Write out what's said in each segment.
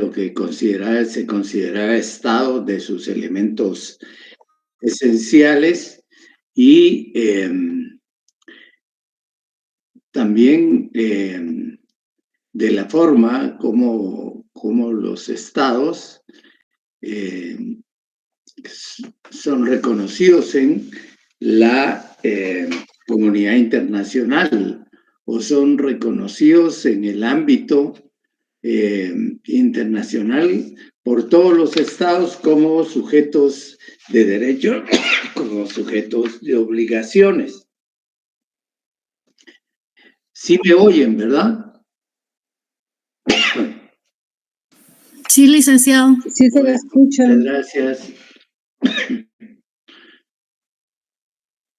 lo que se considera Estado, de sus elementos esenciales y también de la forma como los estados son reconocidos en la comunidad internacional o son reconocidos en el ámbito internacional por todos los estados como sujetos de derecho, como sujetos de obligaciones. Sí me oyen, ¿verdad? Sí, licenciado. Sí, se le escucha. Muchas gracias.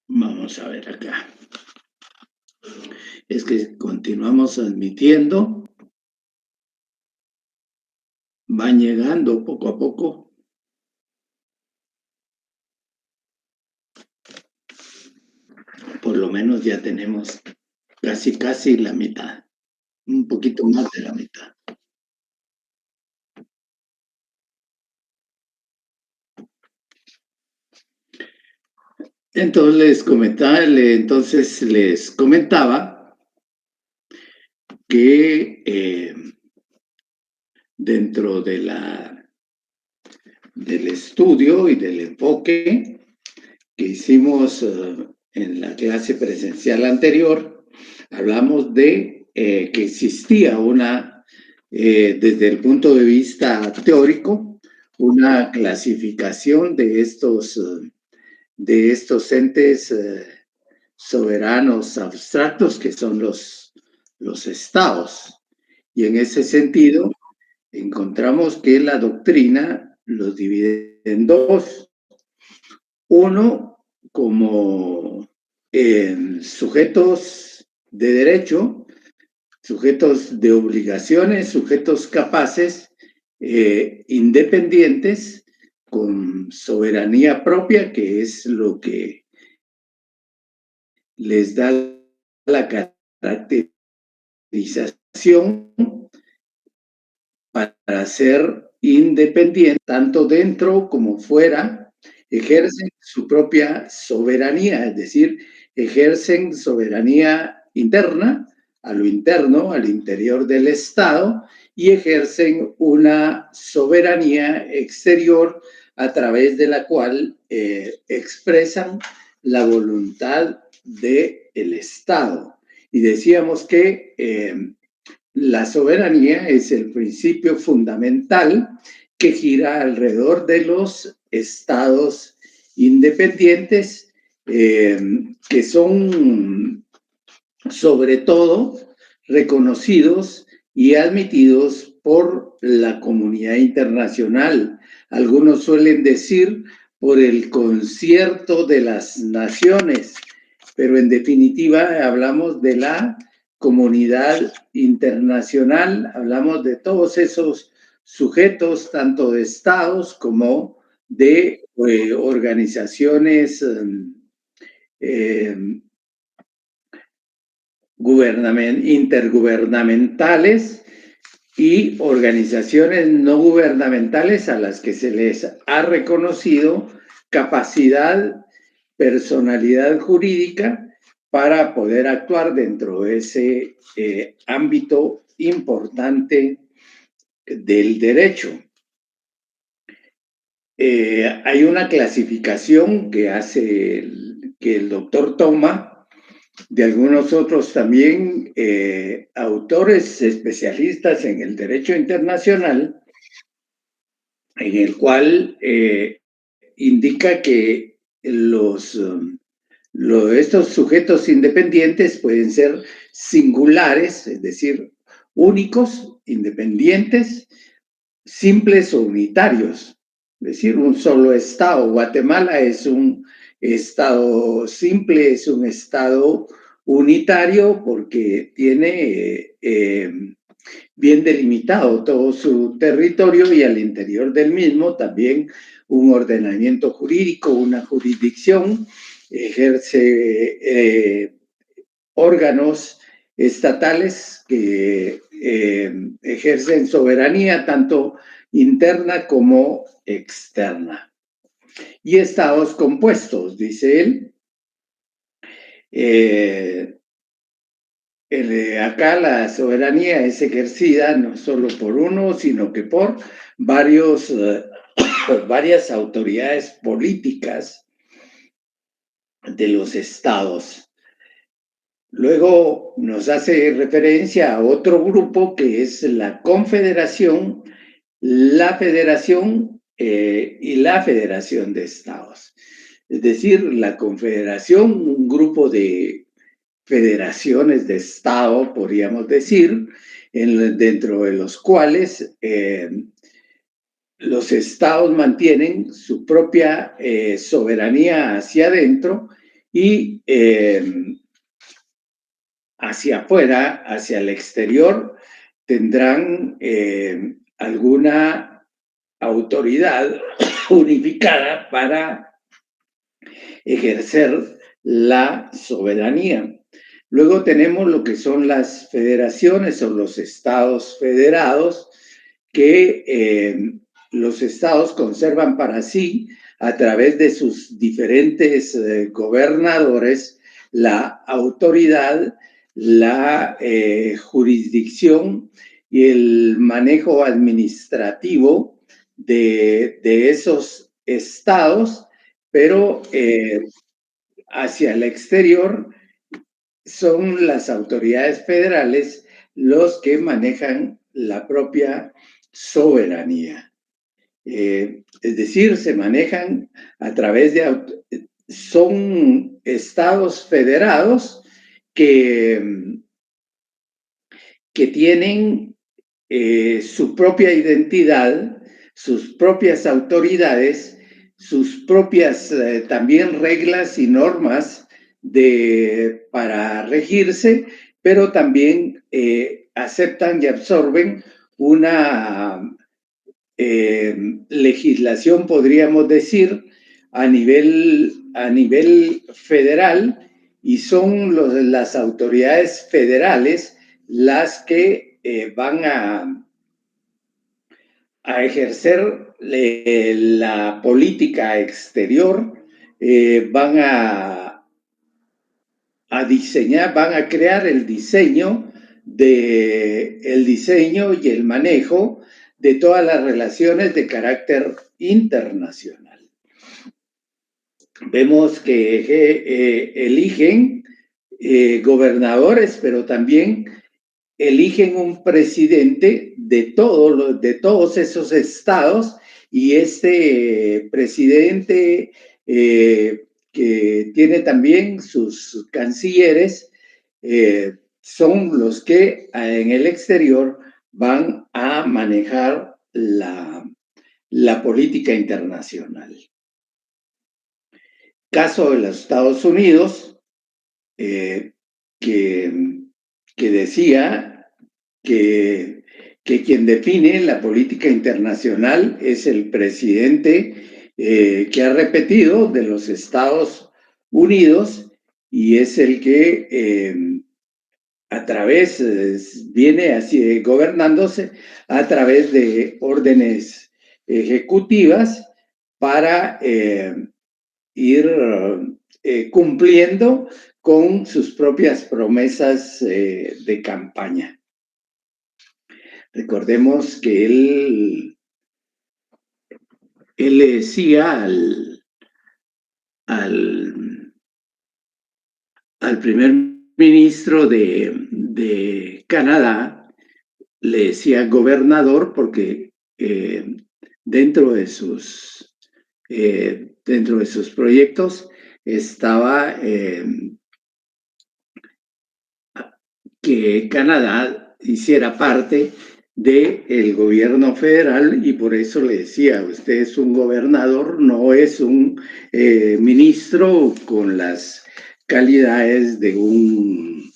Vamos a ver acá. Es que continuamos admitiendo. Van llegando poco a poco. Por lo menos ya tenemos casi la mitad. Un poquito más de la mitad. Entonces les comentaba que dentro del estudio y del enfoque que hicimos en la clase presencial anterior, hablamos de que existía desde el punto de vista teórico, una clasificación de estos entes soberanos abstractos que son los estados. Y en ese sentido, encontramos que la doctrina los divide en dos. Uno, como sujetos de derecho, sujetos de obligaciones, sujetos capaces, independientes, con soberanía propia, que es lo que les da la caracterización para ser independientes, tanto dentro como fuera, ejercen su propia soberanía, es decir, ejercen soberanía interna, a lo interno, al interior del Estado, y ejercen una soberanía exterior a través de la cual expresan la voluntad del Estado. Y decíamos que la soberanía es el principio fundamental que gira alrededor de los estados independientes, que son sobre todo reconocidos y admitidos por la comunidad internacional. Algunos suelen decir por el concierto de las naciones, pero en definitiva hablamos de la comunidad internacional, hablamos de todos esos sujetos, tanto de estados como de organizaciones intergubernamentales y organizaciones no gubernamentales a las que se les ha reconocido capacidad, personalidad jurídica para poder actuar dentro de ese ámbito importante del derecho. Hay una clasificación que el doctor toma de algunos otros también autores especialistas en el derecho internacional, en el cual indica que estos sujetos independientes pueden ser singulares, es decir, únicos, independientes, simples o unitarios. Es decir, un solo estado. Guatemala es un estado simple, es un estado unitario porque tiene bien delimitado todo su territorio y al interior del mismo también un ordenamiento jurídico, una jurisdicción, ejerce órganos estatales que ejercen soberanía tanto interna como externa. Y estados compuestos, dice él. Acá la soberanía es ejercida no solo por uno, sino que por varias autoridades políticas de los estados. Luego nos hace referencia a otro grupo que es la Confederación, la Federación y la Federación de Estados. Es decir, la Confederación, un grupo de federaciones de Estado, podríamos decir, dentro de los cuales los estados mantienen su propia soberanía hacia adentro y hacia afuera, hacia el exterior, tendrán alguna autoridad unificada para ejercer la soberanía. Luego tenemos lo que son las federaciones o los estados federados, que los estados conservan para sí, a través de sus diferentes gobernadores, la autoridad, la jurisdicción y el manejo administrativo de esos estados, pero hacia el exterior son las autoridades federales los que manejan la propia soberanía. Es decir, se manejan a través de... Son estados federados que tienen su propia identidad, sus propias autoridades, sus propias también reglas y normas para regirse, pero también aceptan y absorben una legislación, podríamos decir, a nivel federal, y son las autoridades federales las que van a ejercer la política exterior, van a diseñar, van a crear el diseño y el manejo de todas las relaciones de carácter internacional. Vemos que eligen gobernadores, pero también eligen un presidente de todos esos estados, y este presidente que tiene también sus cancilleres, son los que en el exterior van a manejar la política internacional. Caso de los Estados Unidos, que decía que quien define la política internacional es el presidente que ha repetido de los Estados Unidos, y es el que viene así gobernándose a través de órdenes ejecutivas para ir cumpliendo con sus propias promesas de campaña. Recordemos que él le decía al primer ministro de Canadá, le decía gobernador, porque dentro de sus proyectos estaba que Canadá hiciera parte del gobierno federal, y por eso le decía, usted es un gobernador, no es un ministro con las calidades de un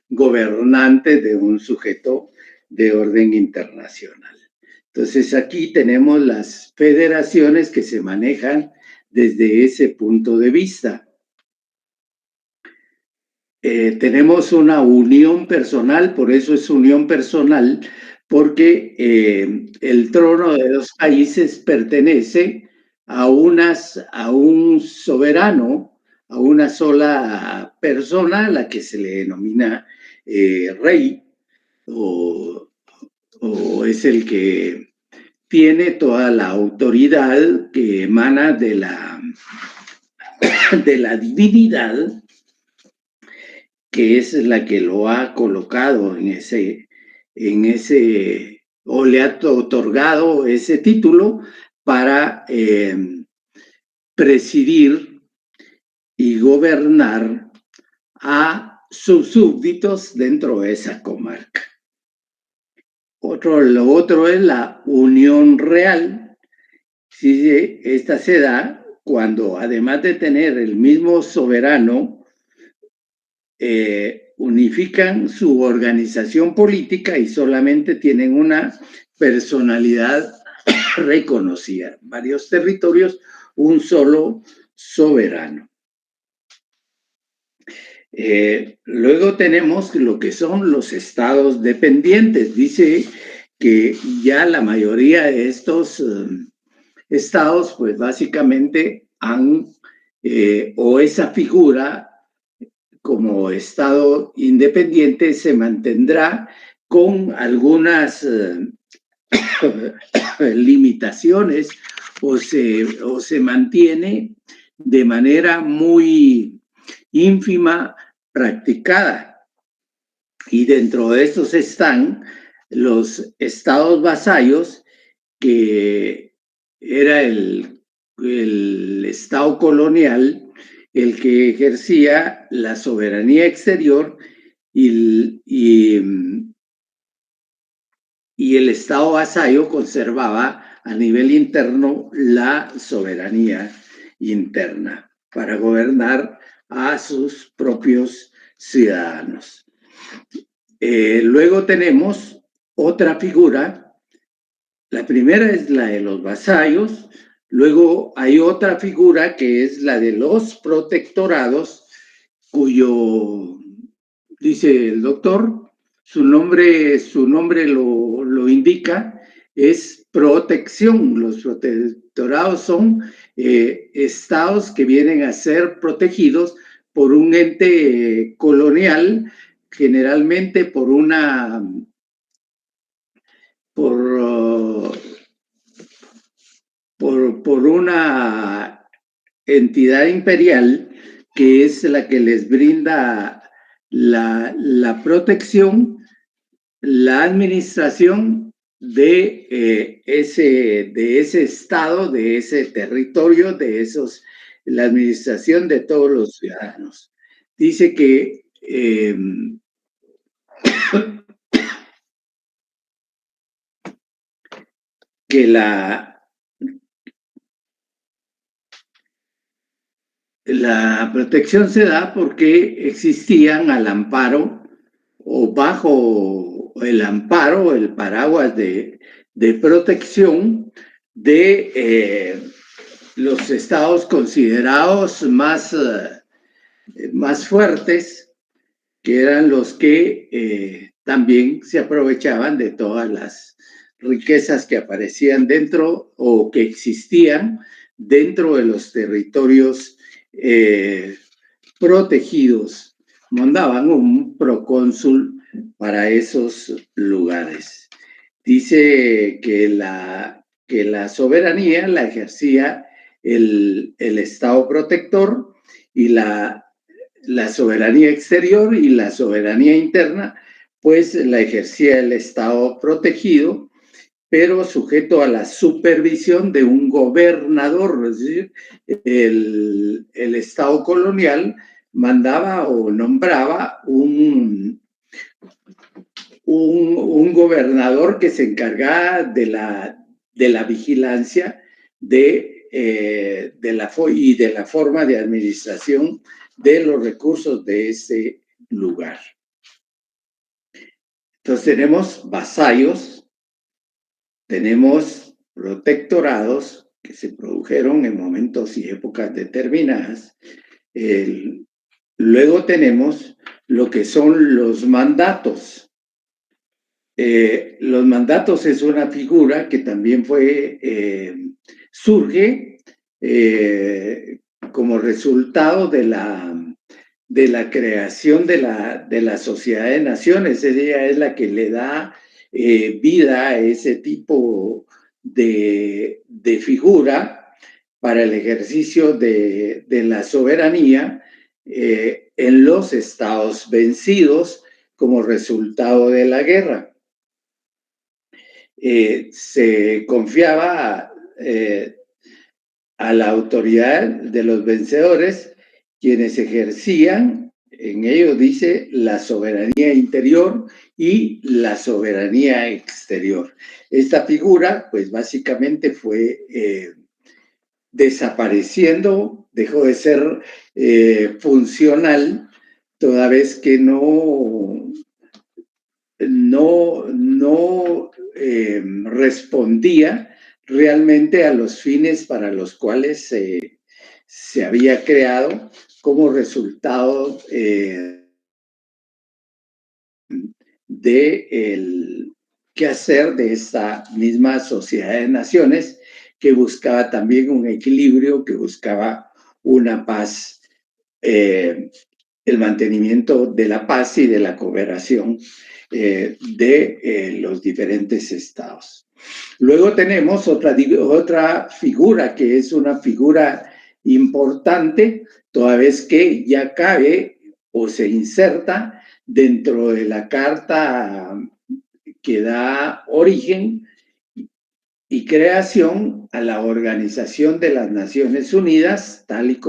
gobernante, de un sujeto de orden internacional. Entonces aquí tenemos las federaciones que se manejan desde ese punto de vista. tenemos una unión personal, por eso es unión personal, porque el trono de los países pertenece a un soberano, a una sola persona, a la que se le denomina rey, o, o es el que tiene toda la autoridad que emana de la divinidad, que es la que lo ha colocado o le ha otorgado ese título para presidir y gobernar a sus súbditos dentro de esa comarca. Lo otro es la unión real. Sí, esta se da cuando, además de tener el mismo soberano, unifican su organización política y solamente tienen una personalidad reconocida. Varios territorios, un solo soberano. Luego tenemos lo que son los estados dependientes. Dice que ya la mayoría de estos estados, pues básicamente o esa figura como estado independiente se mantendrá con algunas limitaciones o se mantiene de manera muy ínfima practicada. Y dentro de estos están los estados vasallos, que era el estado colonial el que ejercía la soberanía exterior y el estado vasallo conservaba a nivel interno la soberanía interna para gobernar a sus propios ciudadanos. Luego tenemos otra figura. La primera es la de los vasallos, luego hay otra figura que es la de los protectorados, cuyo, dice el doctor, su nombre lo indica, es protección. Los protectorados son estados que vienen a ser protegidos por un ente colonial, generalmente por una por una entidad imperial que es la que les brinda la protección, la administración de ese estado, de ese territorio, la administración de todos los ciudadanos. Dice que la protección se da porque existían al amparo o bajo el amparo, el paraguas de protección de los estados considerados más fuertes, que eran los que también se aprovechaban de todas las riquezas que aparecían dentro o que existían dentro de los territorios protegidos. Mandaban un procónsul para esos lugares. Dice que la soberanía la ejercía el Estado protector y la soberanía exterior y la soberanía interna, pues la ejercía el Estado protegido, pero sujeto a la supervisión de un gobernador. Es decir, el Estado colonial mandaba o nombraba un gobernador que se encargaba de la vigilancia y de la forma de administración de los recursos de ese lugar. Entonces tenemos vasallos, tenemos protectorados que se produjeron en momentos y épocas determinadas, Luego tenemos lo que son los mandatos. Los mandatos es una figura que también surge como resultado de la creación de la Sociedad de Naciones. Ella es la que le da vida a ese tipo de figura para el ejercicio de la soberanía en los estados vencidos como resultado de la guerra. Se confiaba a la autoridad de los vencedores, quienes ejercían, en ello dice, la soberanía interior y la soberanía exterior. Esta figura, pues básicamente fue desapareciendo, dejó de ser funcional, toda vez que no respondía realmente a los fines para los cuales se había creado como resultado del quehacer de esta misma Sociedad de Naciones, que buscaba también un equilibrio, que buscaba una paz, el mantenimiento de la paz y de la cooperación de los diferentes estados. Luego tenemos otra figura que es una figura importante, toda vez que ya cabe o se inserta dentro de la carta que da origen y creación a la Organización de las Naciones Unidas, tal y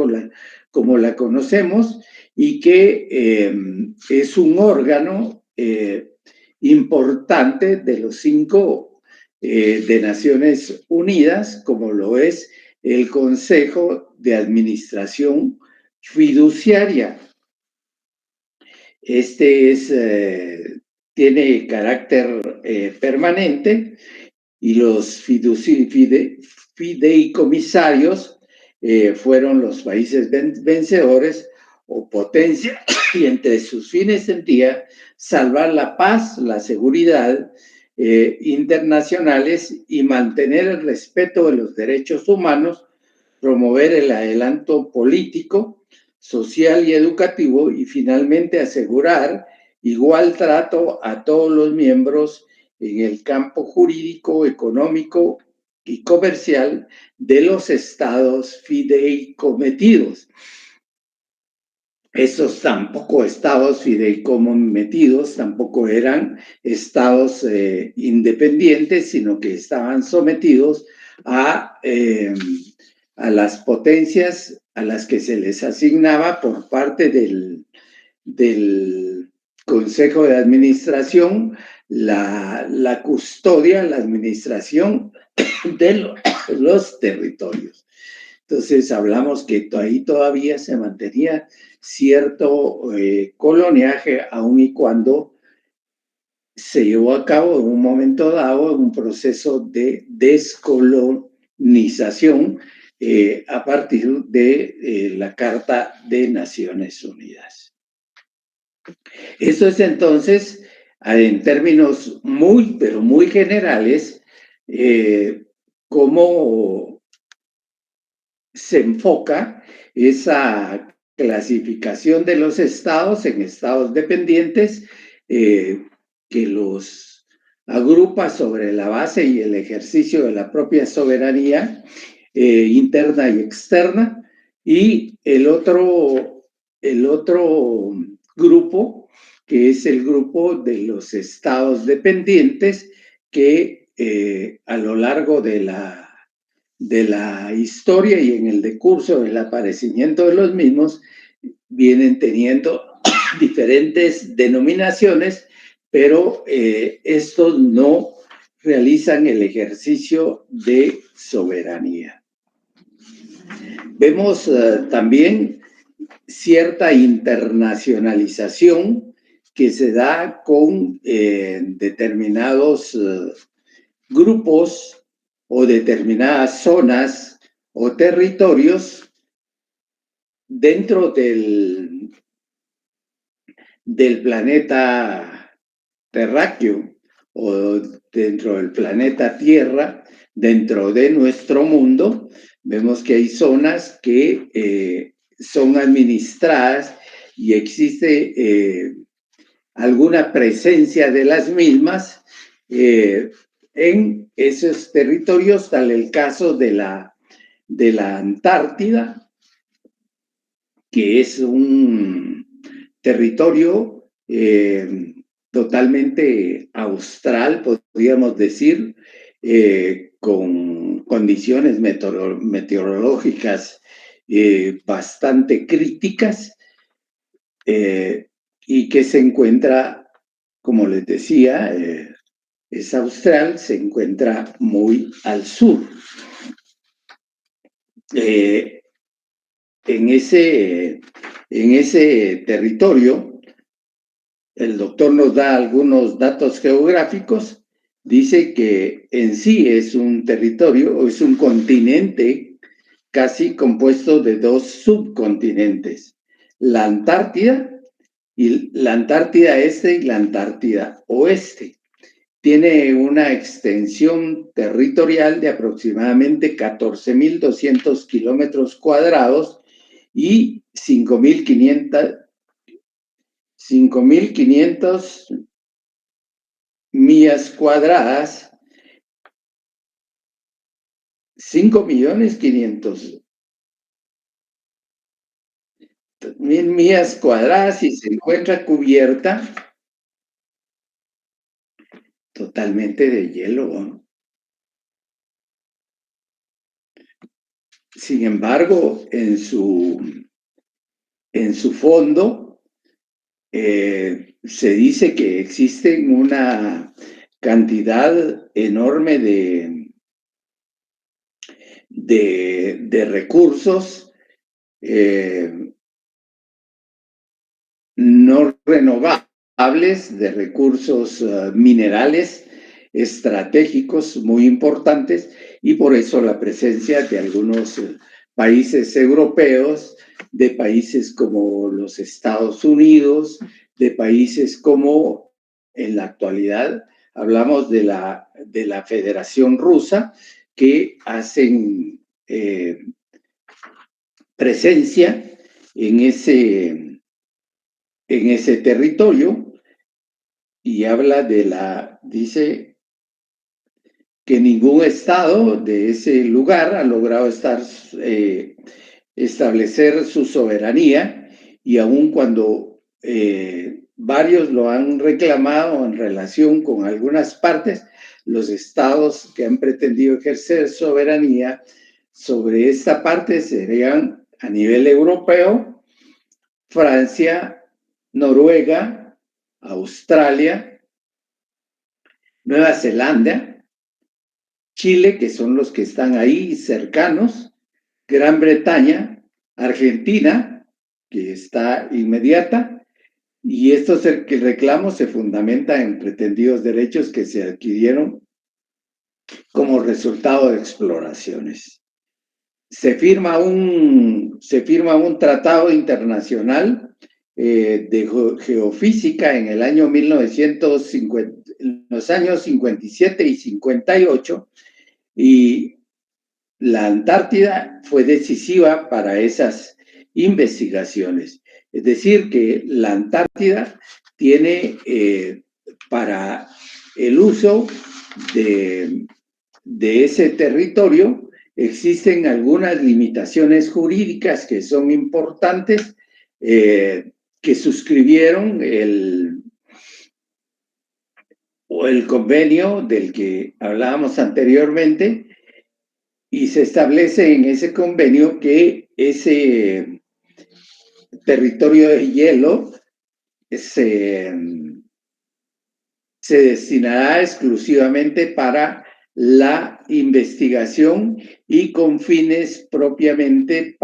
como la conocemos, y que es un órgano importante de los 5 de Naciones Unidas, como lo es el Consejo de Administración Fiduciaria. Este tiene carácter permanente, y los fideicomisarios fueron los países vencedores o potencia, y entre sus fines sentía salvar la paz, la seguridad internacionales y mantener el respeto de los derechos humanos, promover el adelanto político, social y educativo, y finalmente asegurar igual trato a todos los miembros en el campo jurídico, económico y comercial de los estados fideicometidos. Esos tampoco estados fideicometidos tampoco eran estados independientes, sino que estaban sometidos a las potencias a las que se les asignaba por parte del Consejo de Administración la custodia, la administración de los territorios. Entonces hablamos que ahí todavía se mantenía cierto coloniaje, aun y cuando se llevó a cabo en un momento dado un proceso de descolonización a partir de la Carta de Naciones Unidas. Eso es entonces, en términos muy, pero muy generales, cómo se enfoca esa clasificación de los estados en estados dependientes, que los agrupa sobre la base y el ejercicio de la propia soberanía interna y externa, y el otro grupo, que es el grupo de los estados dependientes, que a lo largo de la historia y en el decurso del aparecimiento de los mismos vienen teniendo diferentes denominaciones, pero estos no realizan el ejercicio de soberanía. Vemos también cierta internacionalización que se da con determinados grupos o determinadas zonas o territorios dentro del del planeta terráqueo o dentro del planeta Tierra, dentro de nuestro mundo, vemos que hay zonas que son administradas y existe alguna presencia de las mismas en esos territorios, tal el caso de la Antártida, que es un territorio totalmente austral, podríamos decir, con condiciones meteorológicas bastante críticas y que se encuentra, como les decía, es austral, se encuentra muy al sur. En ese territorio, el doctor nos da algunos datos geográficos, dice que en sí es un territorio o es un continente casi compuesto de dos subcontinentes, la Antártida y la Antártida Este y la Antártida Oeste. Tiene una extensión territorial de aproximadamente 14.200 kilómetros cuadrados y 5.500 millas cuadradas, 5.500.000 millas cuadradas y se encuentra cubierta totalmente de hielo. Sin embargo, en su fondo se dice que existen una cantidad enorme de recursos no renovables, de recursos minerales estratégicos muy importantes, y por eso la presencia de algunos países europeos, de países como los Estados Unidos, de países como en la actualidad hablamos de la Federación Rusa, que hacen presencia en ese territorio, y habla dice que ningún estado de ese lugar ha logrado establecer su soberanía, y aun cuando varios lo han reclamado en relación con algunas partes, los estados que han pretendido ejercer soberanía sobre esta parte serían a nivel europeo, Francia, Noruega, Australia, Nueva Zelanda, Chile, que son los que están ahí cercanos, Gran Bretaña, Argentina, que está inmediata, y estos reclamos se fundamentan en pretendidos derechos que se adquirieron como resultado de exploraciones. Se firma un tratado internacional de geofísica en el año 1950, en los años 57 y 58, y la Antártida fue decisiva para esas investigaciones. Es decir, que la Antártida tiene para el uso de ese territorio, existen algunas limitaciones jurídicas que son importantes, que suscribieron el convenio del que hablábamos anteriormente, y se establece en ese convenio que ese territorio de hielo se destinará exclusivamente para la investigación y con fines propiamente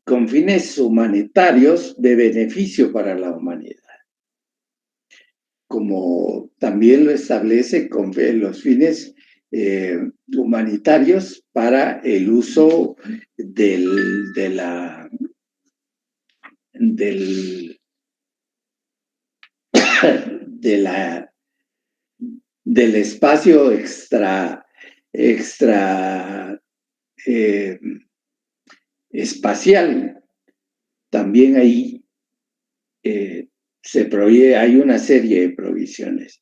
con fines humanitarios de beneficio para la humanidad, como también lo establece con los fines humanitarios para el uso del del espacio espacial, también ahí hay una serie de provisiones.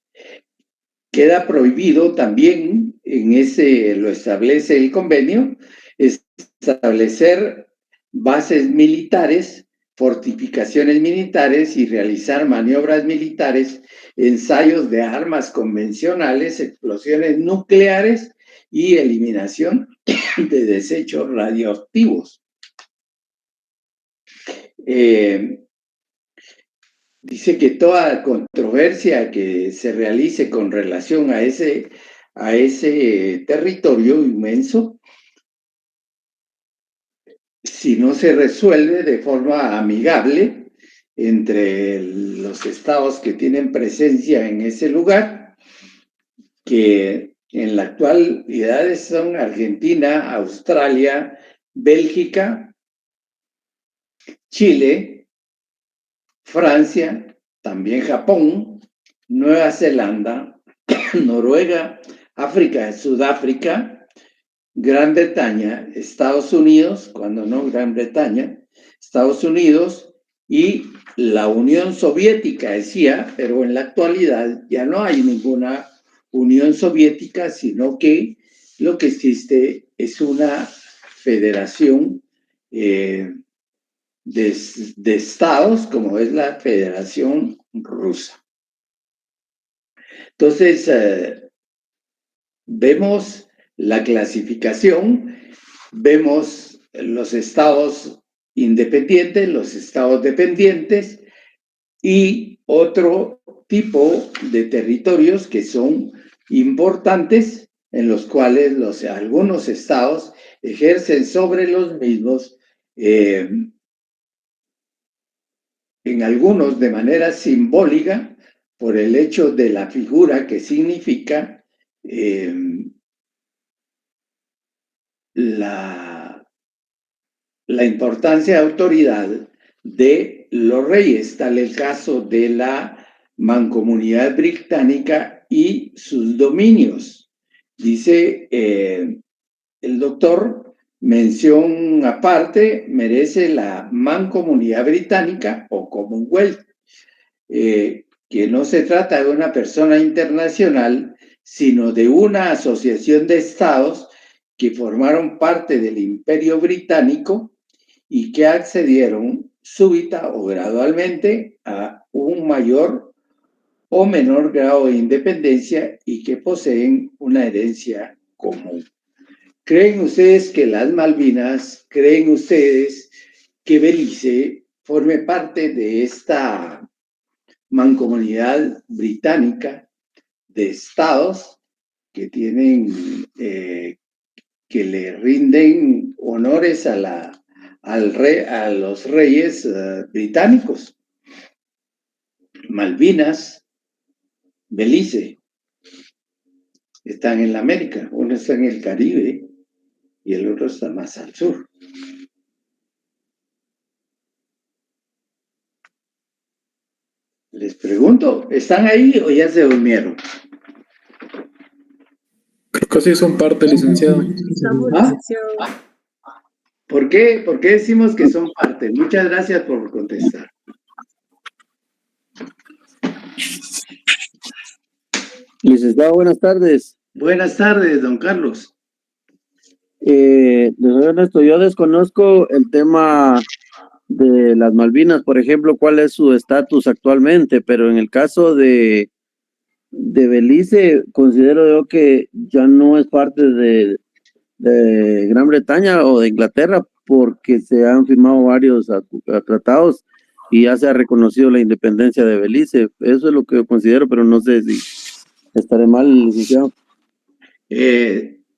Queda prohibido también, lo establece el convenio, establecer bases militares, fortificaciones militares y realizar maniobras militares, ensayos de armas convencionales, explosiones nucleares y eliminación de desechos radioactivos. Dice que toda controversia que se realice con relación a ese territorio inmenso, si no se resuelve de forma amigable entre los estados que tienen presencia en ese lugar, que en la actualidad son Argentina, Australia, Bélgica, Chile, Francia, también Japón, Nueva Zelanda, Noruega, África, Sudáfrica, Gran Bretaña, Estados Unidos, cuando no Gran Bretaña, Estados Unidos y la Unión Soviética, decía, pero en la actualidad ya no hay ninguna Unión Soviética, sino que lo que existe es una federación de estados, como es la Federación Rusa. Entonces, vemos la clasificación, vemos los estados independientes, los estados dependientes y otro tipo de territorios que son importantes, en los cuales algunos estados ejercen sobre los mismos, en algunos de manera simbólica, por el hecho de la figura que significa la importancia de autoridad de los reyes, tal el caso de la Mancomunidad Británica y sus dominios. Dice el doctor, mención aparte merece la Mancomunidad Británica o Commonwealth, que no se trata de una persona internacional, sino de una asociación de estados que formaron parte del Imperio Británico y que accedieron súbita o gradualmente a un mayor o menor grado de independencia y que poseen una herencia común. ¿Creen ustedes que las Malvinas, creen ustedes que Belice forme parte de esta mancomunidad británica de estados que tienen, que le rinden honores a los reyes británicos? Malvinas, Belice, están en la América, uno está en el Caribe y el otro está más al sur. Les pregunto, ¿están ahí o ya se durmieron? Creo que sí son parte, licenciado. ¿Ah? ¿Por qué decimos que son parte? Muchas gracias por contestar. Licenciado, buenas tardes. Buenas tardes, don Carlos. Les soy honesto, yo desconozco el tema de las Malvinas, por ejemplo, cuál es su estatus actualmente, pero en el caso de Belice, considero yo que ya no es parte de Gran Bretaña o de Inglaterra, porque se han firmado varios tratados y ya se ha reconocido la independencia de Belice. Eso es lo que yo considero, pero no sé si estaré mal, licenciado.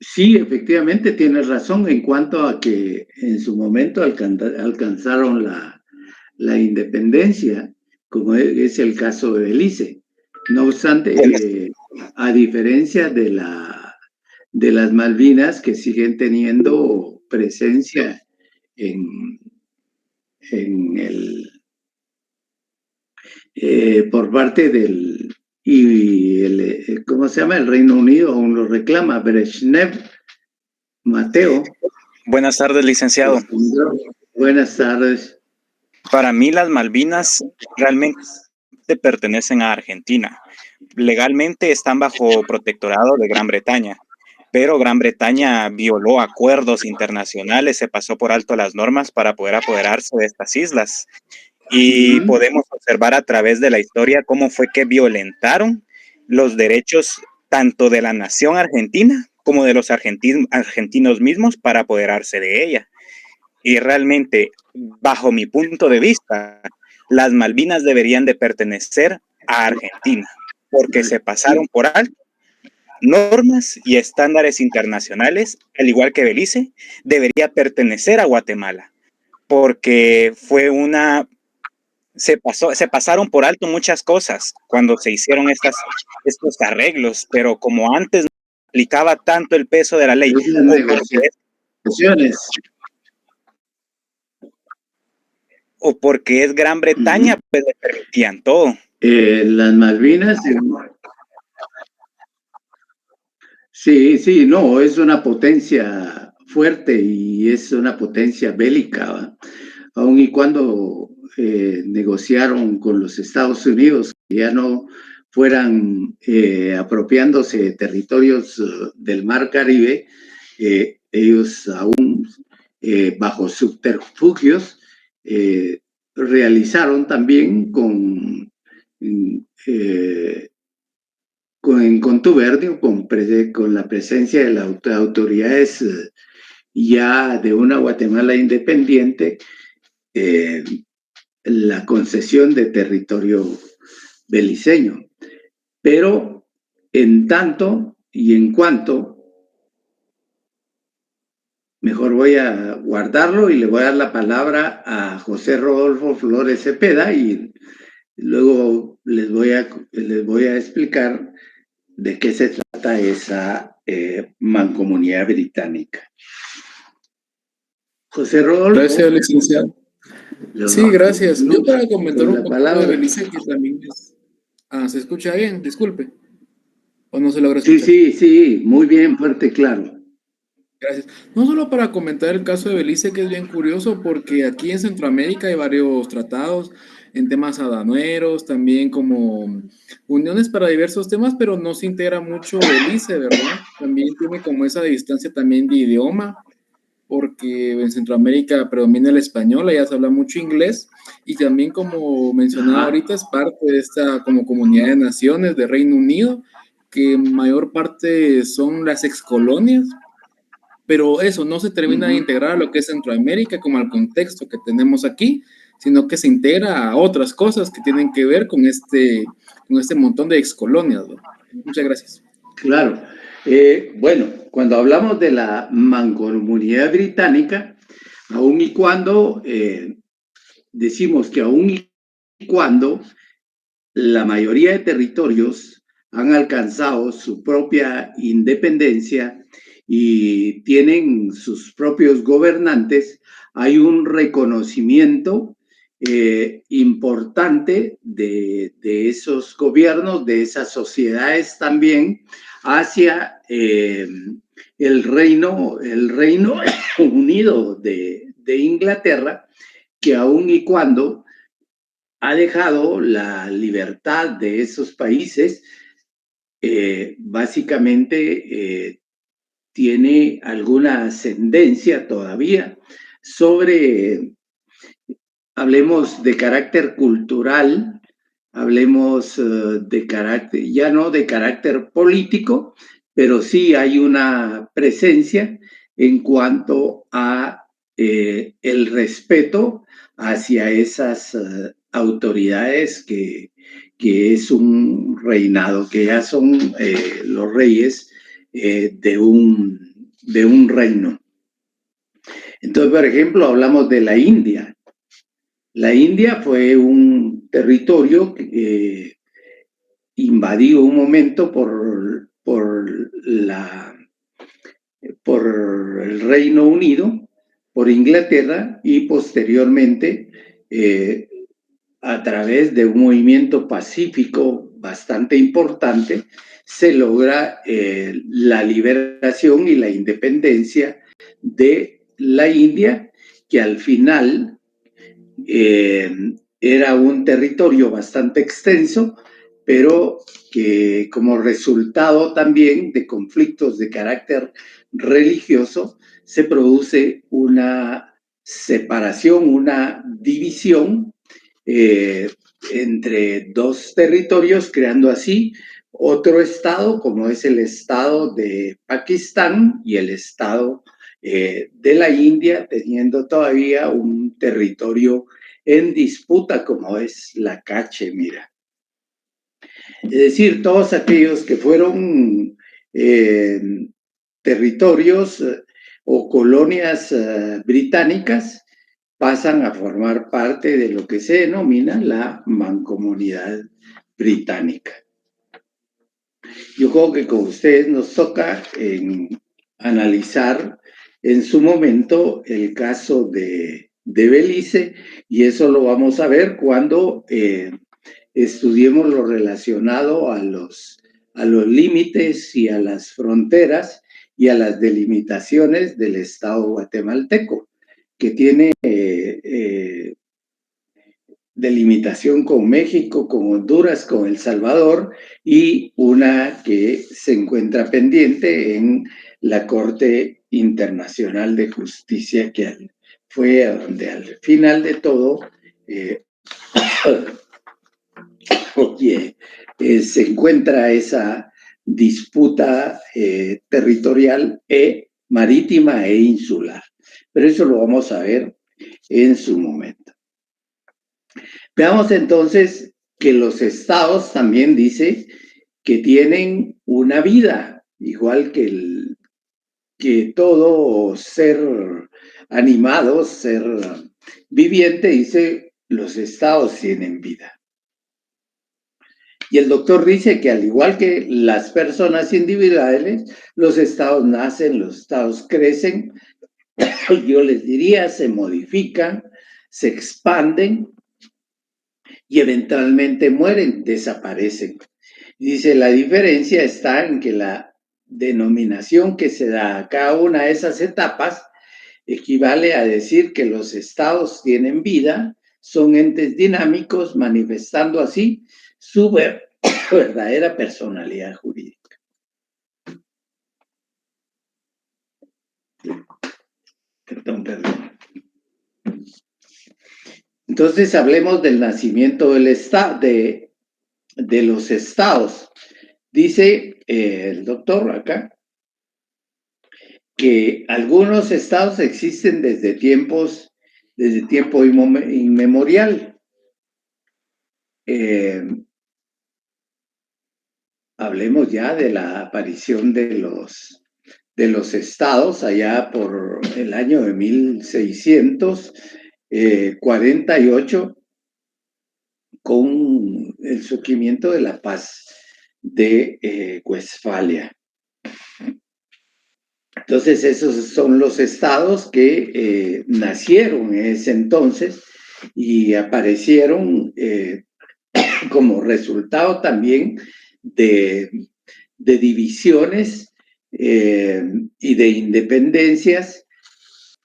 Sí, efectivamente tienes razón en cuanto a que en su momento alcanzaron la independencia, como es el caso de Belice. No obstante, a diferencia de las Malvinas, que siguen teniendo presencia en por parte del, ¿cómo se llama? El Reino Unido aún lo reclama, Brezhnev, Mateo. Buenas tardes, licenciado. Buenas tardes. Para mí las Malvinas realmente pertenecen a Argentina. Legalmente están bajo protectorado de Gran Bretaña, pero Gran Bretaña violó acuerdos internacionales, se pasó por alto las normas para poder apoderarse de estas islas. Y podemos observar a través de la historia cómo fue que violentaron los derechos tanto de la nación argentina como de los argentinos mismos para apoderarse de ella. Y realmente, bajo mi punto de vista, las Malvinas deberían de pertenecer a Argentina, porque se pasaron por alto normas y estándares internacionales, al igual que Belice, debería pertenecer a Guatemala, porque fue se pasaron por alto muchas cosas cuando se hicieron estos arreglos, pero como antes no aplicaba tanto el peso de la ley, o porque es Gran Bretaña, pues le permitían todo. Las Malvinas, sí, no, es una potencia fuerte y es una potencia bélica, ¿va? Aun y cuando negociaron con los Estados Unidos que ya no fueran apropiándose de territorios del Mar Caribe, ellos aún bajo subterfugios realizaron también en contubernio con la presencia de las autoridades ya de una Guatemala independiente, la concesión de territorio beliceño. Pero en tanto y en cuanto, mejor voy a guardarlo y le voy a dar la palabra a José Rodolfo Flores Cepeda y luego les voy a explicar de qué se trata esa mancomunidad británica. José Rodolfo. Gracias, licenciado. Sí, gracias. Yo para comentar un poco de Belice, que también es... ¿se escucha bien? Disculpe. ¿O no se logra escuchar? Sí, muy bien, fuerte y claro. Gracias. No solo para comentar el caso de Belice, que es bien curioso, porque aquí en Centroamérica hay varios tratados en temas aduaneros, también como uniones para diversos temas, pero no se integra mucho Belice, ¿verdad? También tiene como esa distancia también de idioma, porque en Centroamérica predomina el español, allá se habla mucho inglés, y también como mencionaba ahorita, es parte de esta como comunidad de naciones de Reino Unido, que mayor parte son las excolonias, pero eso no se termina de integrar a lo que es Centroamérica como al contexto que tenemos aquí, sino que se integra a otras cosas que tienen que ver con este montón de excolonias, ¿no? Muchas gracias. Claro. Bueno, cuando hablamos de la mancomunidad británica, aun y cuando decimos que aun y cuando la mayoría de territorios han alcanzado su propia independencia y tienen sus propios gobernantes, hay un reconocimiento importante de esos gobiernos, de esas sociedades también, hacia el Reino Unido de Inglaterra, que aun y cuando ha dejado la libertad de esos países, básicamente tiene alguna ascendencia todavía sobre, hablemos de carácter cultural, hablemos de carácter, ya no de carácter político, pero sí hay una presencia en cuanto a el respeto hacia esas autoridades que es un reinado, que ya son los reyes de un reino. Entonces, por ejemplo, hablamos de la India. La India fue un territorio invadido un momento por el Reino Unido, por Inglaterra, y posteriormente a través de un movimiento pacífico bastante importante, se logra la liberación y la independencia de la India, que al final era un territorio bastante extenso, pero que como resultado también de conflictos de carácter religioso, se produce una separación, una división entre dos territorios, creando así otro estado, como es el estado de Pakistán y el estado de la India, teniendo todavía un territorio en disputa, como es la Cachemira. Es decir, todos aquellos que fueron territorios o colonias británicas pasan a formar parte de lo que se denomina la Mancomunidad Británica. Yo creo que con ustedes nos toca analizar en su momento el caso de Belice, y eso lo vamos a ver cuando estudiemos lo relacionado a los límites y a las fronteras y a las delimitaciones del Estado guatemalteco, que tiene delimitación con México, con Honduras, con El Salvador, y una que se encuentra pendiente en la Corte Internacional de Justicia, que fue a donde al final de todo se encuentra esa disputa territorial marítima e insular. Pero eso lo vamos a ver en su momento. Veamos entonces que los estados también dice que tienen una vida, igual que todo ser animado, ser viviente, dice, los estados tienen vida. Y el doctor dice que al igual que las personas individuales, los estados nacen, los estados crecen, yo les diría, se modifican, se expanden y eventualmente mueren, desaparecen. Dice, la diferencia está en que la denominación que se da a cada una de esas etapas equivale a decir que los estados tienen vida, son entes dinámicos, manifestando así su verdadera personalidad jurídica. Perdón. Entonces hablemos del nacimiento del de los estados. Dice el doctor acá que algunos estados existen desde tiempo inmemorial. Hablemos ya de la aparición de los estados allá por el año de 1648 con el surgimiento de la paz de Westfalia. Entonces esos son los estados que nacieron en ese entonces y aparecieron como resultado también de divisiones y de independencias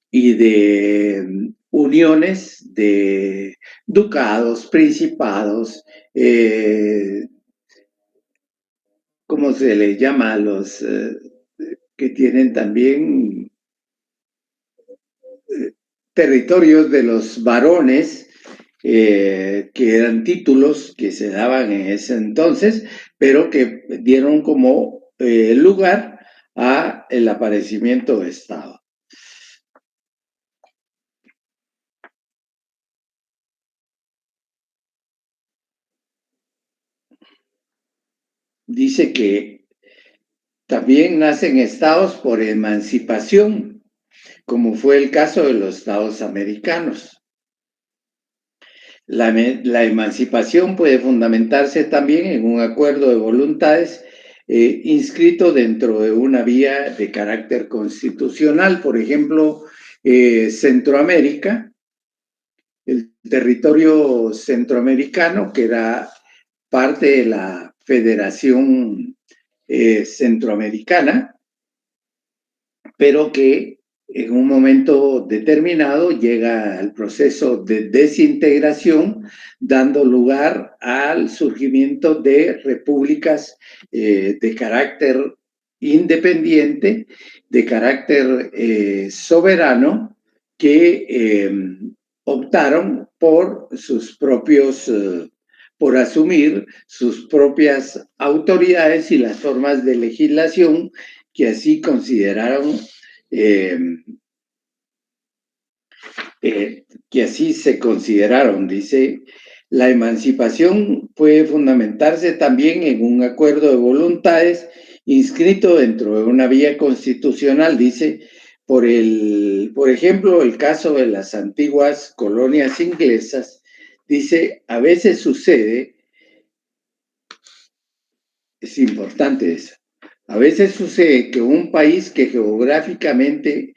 y de uniones de ducados, principados, ¿cómo se les llama a los que tienen también territorios de los varones? Que eran títulos que se daban en ese entonces, pero que dieron como lugar a el aparecimiento de Estado. Dice que también nacen estados por emancipación, como fue el caso de los estados americanos. La emancipación puede fundamentarse también en un acuerdo de voluntades inscrito dentro de una vía de carácter constitucional. Por ejemplo, Centroamérica el territorio centroamericano, que era parte de la Federación Centroamericana, pero que en un momento determinado llega al proceso de desintegración, dando lugar al surgimiento de repúblicas de carácter independiente, de carácter soberano, que optaron por sus propios, por asumir sus propias autoridades y las formas de legislación que así consideraron, que así se consideraron. Dice, la emancipación puede fundamentarse también en un acuerdo de voluntades inscrito dentro de una vía constitucional, dice, por ejemplo, el caso de las antiguas colonias inglesas, dice, a veces sucede, es importante eso, a veces sucede que un país que geográficamente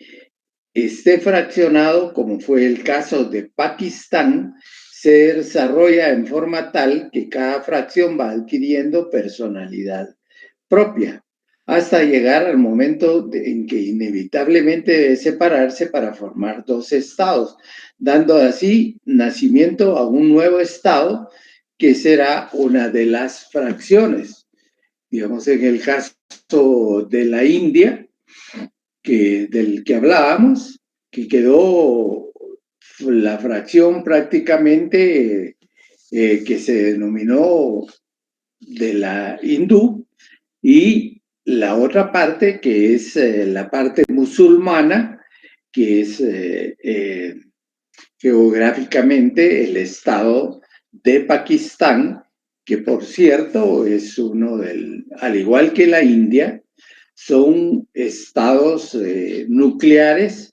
esté fraccionado, como fue el caso de Pakistán, se desarrolla en forma tal que cada fracción va adquiriendo personalidad propia, hasta llegar al momento en que inevitablemente debe separarse para formar dos estados, dando así nacimiento a un nuevo estado que será una de las fracciones. Digamos, en el caso de la India, del que hablábamos, que quedó la fracción prácticamente que se denominó de la hindú, y la otra parte que es la parte musulmana, que es geográficamente el estado de Pakistán, que por cierto es al igual que la India, son estados nucleares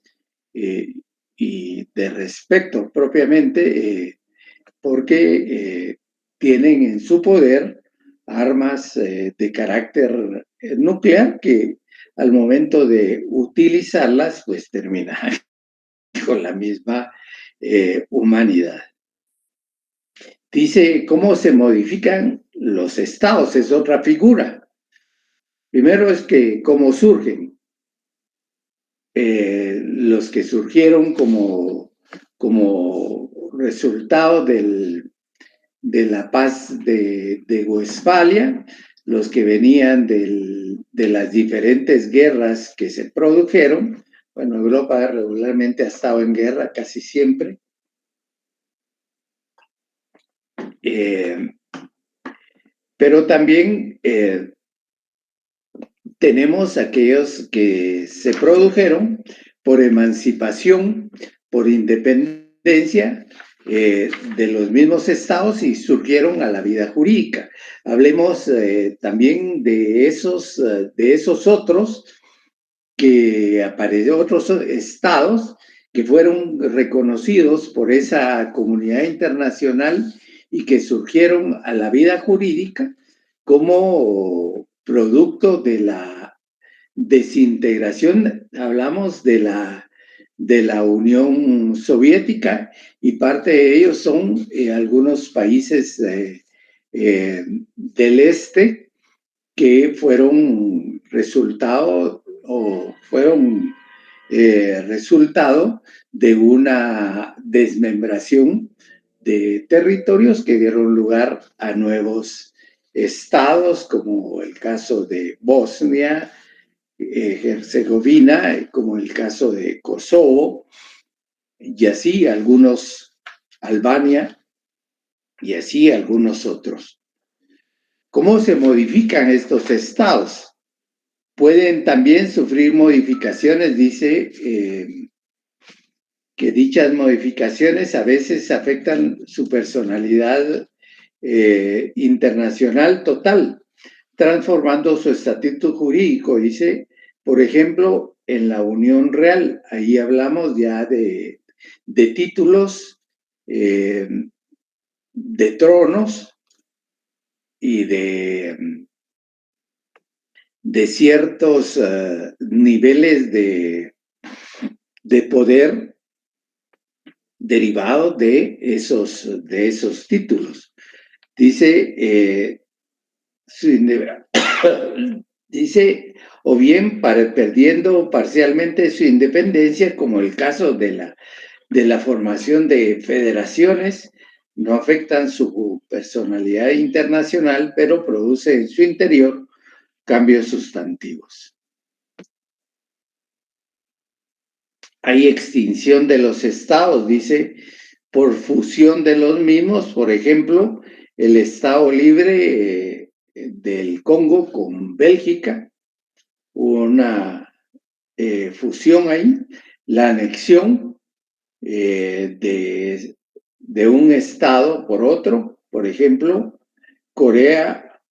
y de respeto propiamente, porque tienen en su poder armas de carácter nuclear que al momento de utilizarlas, pues terminan con la misma humanidad. Dice, ¿cómo se modifican los estados? Es otra figura. Primero es que cómo surgen. Los que surgieron como resultado de la paz de Westfalia, los que venían de las diferentes guerras que se produjeron. Bueno, Europa regularmente ha estado en guerra casi siempre. Pero también tenemos aquellos que se produjeron por emancipación, por independencia de los mismos estados y surgieron a la vida jurídica. Hablemos también de esos otros que aparecieron, otros estados que fueron reconocidos por esa comunidad internacional y que surgieron a la vida jurídica como producto de la desintegración. Hablamos de la Unión Soviética, y parte de ellos son algunos países del este que fueron resultado de una desmembración de territorios que dieron lugar a nuevos estados, como el caso de Bosnia, Herzegovina, como el caso de Kosovo, y así algunos, Albania, y así algunos otros. ¿Cómo se modifican estos estados? Pueden también sufrir modificaciones, dice, que dichas modificaciones a veces afectan su personalidad internacional total, transformando su estatuto jurídico. Dice, por ejemplo, en la Unión Real, ahí hablamos ya de títulos, de tronos y de ciertos niveles de poder derivado de esos títulos. Dice, dice, o bien perdiendo parcialmente su independencia, como el caso de la formación de federaciones, no afectan su personalidad internacional, pero produce en su interior cambios sustantivos. Hay extinción de los estados, dice, por fusión de los mismos, por ejemplo, el Estado Libre del Congo con Bélgica, una fusión ahí, la anexión de un estado por otro, por ejemplo, Corea,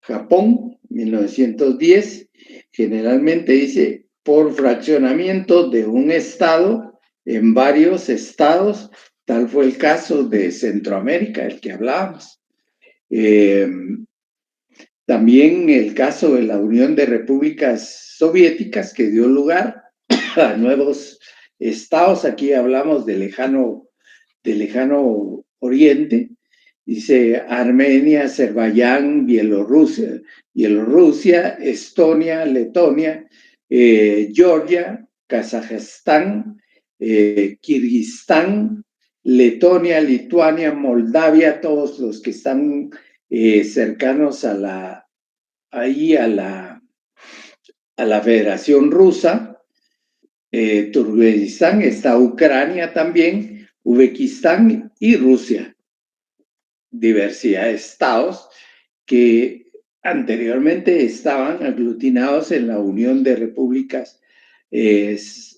Japón, 1910, generalmente dice por fraccionamiento de un estado en varios estados, tal fue el caso de Centroamérica, el que hablábamos. También el caso de la Unión de Repúblicas Soviéticas, que dio lugar a nuevos estados. Aquí hablamos de lejano Oriente. Dice Armenia, Azerbaiyán, Bielorrusia, Estonia, Letonia, Georgia, Kazajstán, Kirguistán, Letonia, Lituania, Moldavia, todos los que están cercanos a la Federación Rusa. Turkmenistán, está Ucrania también, Uzbekistán y Rusia. Diversidad de estados que anteriormente estaban aglutinados en la Unión de Repúblicas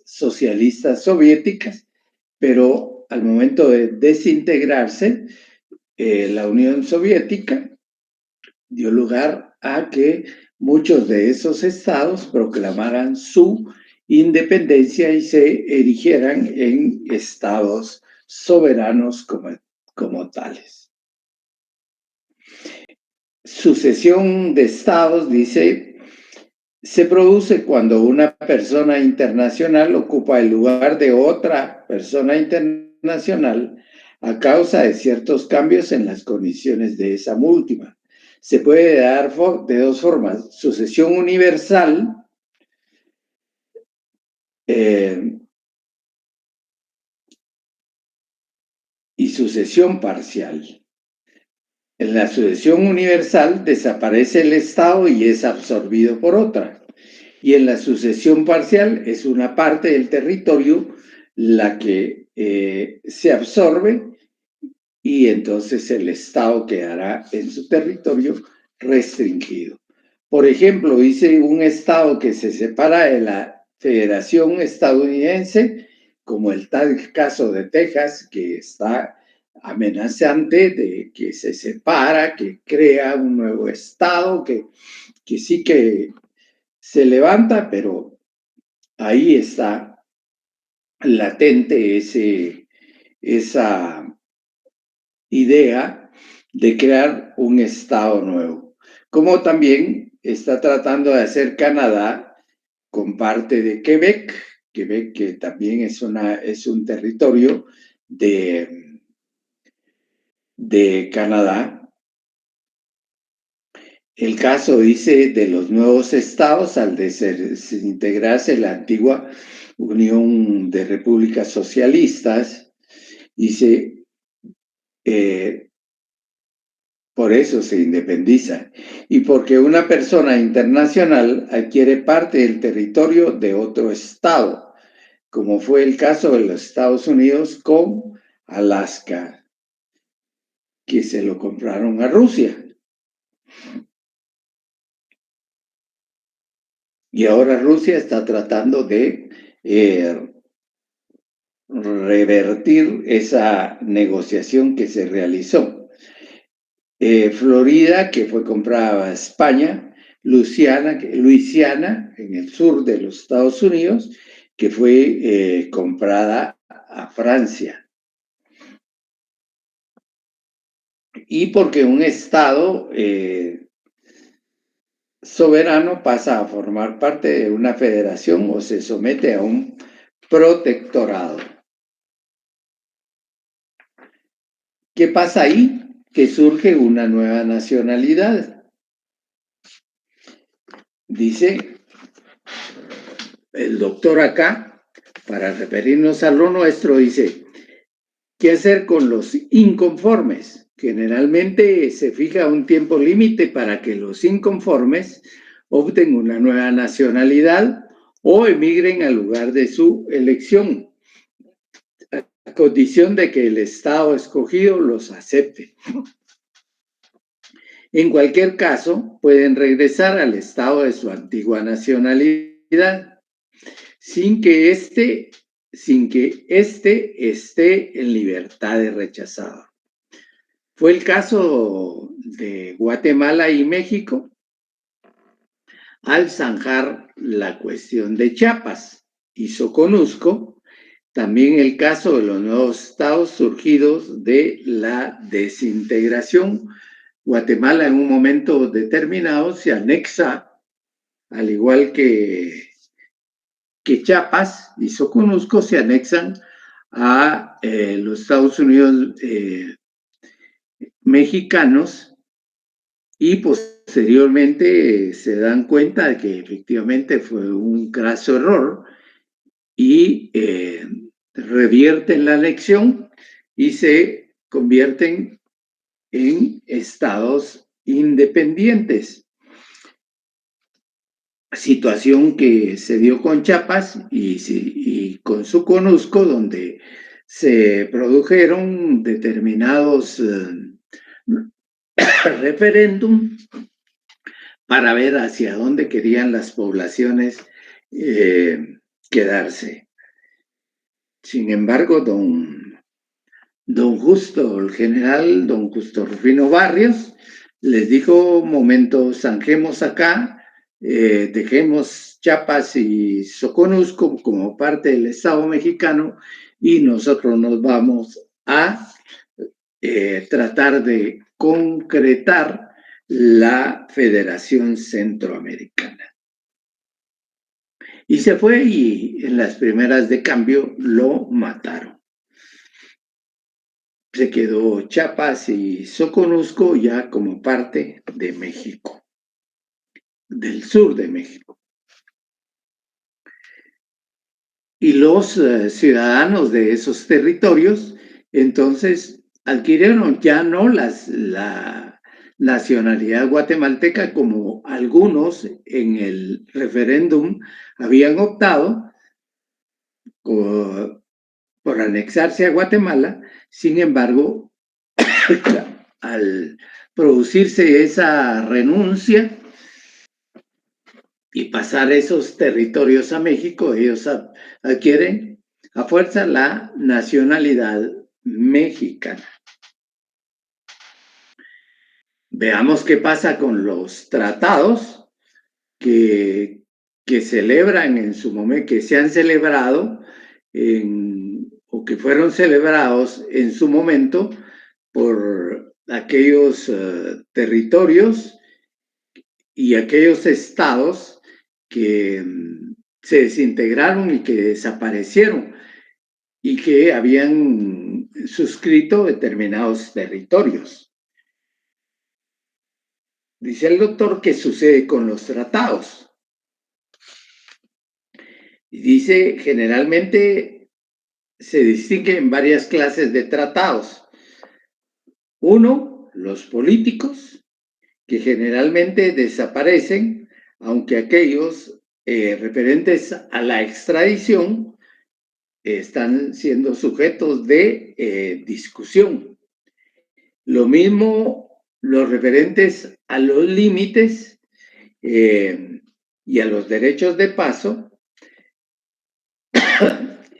Socialistas Soviéticas, pero al momento de desintegrarse, la Unión Soviética dio lugar a que muchos de esos estados proclamaran su independencia y se erigieran en estados soberanos como tales. Sucesión de estados, dice, se produce cuando una persona internacional ocupa el lugar de otra persona internacional a causa de ciertos cambios en las condiciones de esa última. Se puede dar de dos formas: sucesión universal, y sucesión parcial. En la sucesión universal desaparece el Estado y es absorbido por otra. Y en la sucesión parcial es una parte del territorio la que se absorbe y entonces el Estado quedará en su territorio restringido. Por ejemplo, dice un Estado que se separa de la Federación Estadounidense, como el tal caso de Texas, que está amenazante de que se separa, que crea un nuevo Estado, que sí que se levanta, pero ahí está latente esa idea de crear un Estado nuevo. Como también está tratando de hacer Canadá con parte de Quebec, que también es un territorio de Canadá. El caso, dice, de los nuevos estados al desintegrarse la antigua Unión de Repúblicas Socialistas, dice, por eso se independiza y porque una persona internacional adquiere parte del territorio de otro estado, como fue el caso de los Estados Unidos con Alaska, que se lo compraron a Rusia. Y ahora Rusia está tratando de revertir esa negociación que se realizó. Florida, que fue comprada a España, Luisiana, en el sur de los Estados Unidos, que fue comprada a Francia. Y porque un estado soberano pasa a formar parte de una federación o se somete a un protectorado. ¿Qué pasa ahí? Que surge una nueva nacionalidad. Dice el doctor acá, para referirnos a lo nuestro, dice, ¿qué hacer con los inconformes? Generalmente se fija un tiempo límite para que los inconformes opten una nueva nacionalidad o emigren al lugar de su elección, a condición de que el Estado escogido los acepte. En cualquier caso, pueden regresar al estado de su antigua nacionalidad sin que éste esté en libertad de rechazado. Fue el caso de Guatemala y México al zanjar la cuestión de Chiapas y Soconusco, también el caso de los nuevos estados surgidos de la desintegración. Guatemala en un momento determinado se anexa, al igual que Chiapas y Soconusco, se anexan a los Estados Unidos mexicanos y posteriormente se dan cuenta de que efectivamente fue un graso error y revierten la elección y se convierten en estados independientes. Situación que se dio con Chiapas y con Soconusco, donde se produjeron determinados referéndum para ver hacia dónde querían las poblaciones quedarse. Sin embargo, el general don Justo Rufino Barrios les dijo, momento, zanjemos acá, dejemos Chiapas y Soconusco como parte del Estado mexicano y nosotros nos vamos a tratar de concretar la Federación Centroamericana. Y se fue y en las primeras de cambio lo mataron. Se quedó Chiapas y Soconusco ya como parte de México, del sur de México. Y los ciudadanos de esos territorios entonces adquirieron ya no la nacionalidad guatemalteca como algunos en el referéndum habían optado por anexarse a Guatemala. Sin embargo, al producirse esa renuncia y pasar esos territorios a México, ellos adquieren a fuerza la nacionalidad mexicana. Veamos qué pasa con los tratados que celebran en su momento, que se han celebrado o que fueron celebrados en su momento por aquellos territorios y aquellos estados que se desintegraron y que desaparecieron y que habían suscrito determinados territorios. Dice el doctor, ¿qué sucede con los tratados? Dice, generalmente se distinguen varias clases de tratados. Uno, los políticos, que generalmente desaparecen, aunque aquellos referentes a la extradición están siendo sujetos de discusión. Lo mismo los referentes a los límites y a los derechos de paso,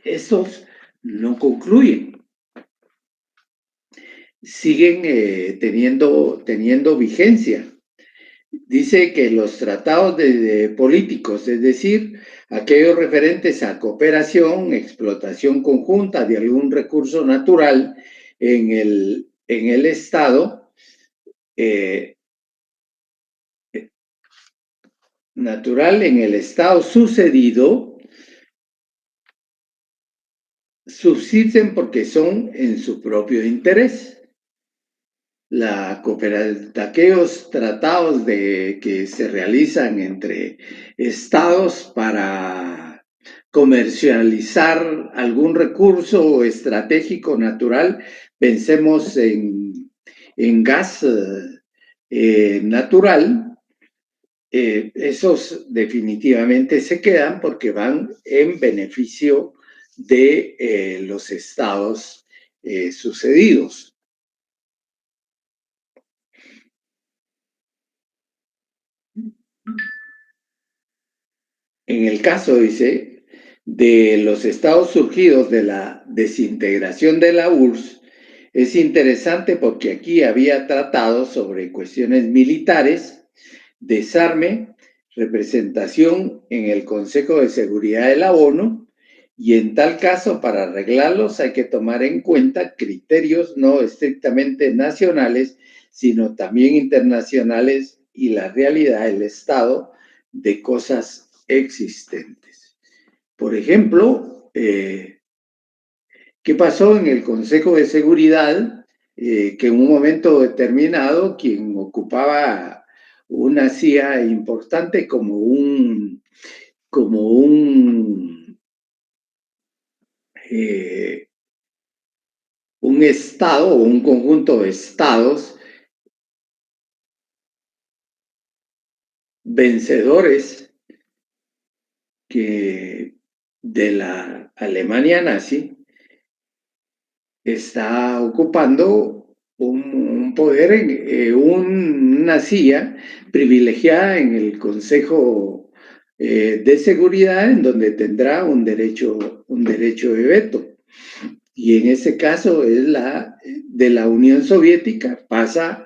esos no concluyen. Siguen teniendo vigencia. Dice que los tratados de políticos, es decir, aquellos referentes a cooperación, explotación conjunta de algún recurso natural en el Estado, natural en el Estado sucedido, subsisten porque son en su propio interés. aquellos tratados que se realizan entre estados para comercializar algún recurso estratégico natural. Pensemos en gas natural. Esos definitivamente se quedan porque van en beneficio de los estados sucedidos. En el caso, dice, de los estados surgidos de la desintegración de la URSS, es interesante porque aquí había tratados sobre cuestiones militares, desarme, representación en el Consejo de Seguridad de la ONU, y en tal caso, para arreglarlos hay que tomar en cuenta criterios no estrictamente nacionales, sino también internacionales y la realidad del estado de cosas existentes. Por ejemplo, ¿qué pasó en el Consejo de Seguridad? Que en un momento determinado quien ocupaba una CIA importante como un estado o un conjunto de estados vencedores de la Alemania nazi, está ocupando un poder, una CIA privilegiada en el Consejo de Seguridad, en donde tendrá un derecho de veto. Y en ese caso es de la Unión Soviética, pasa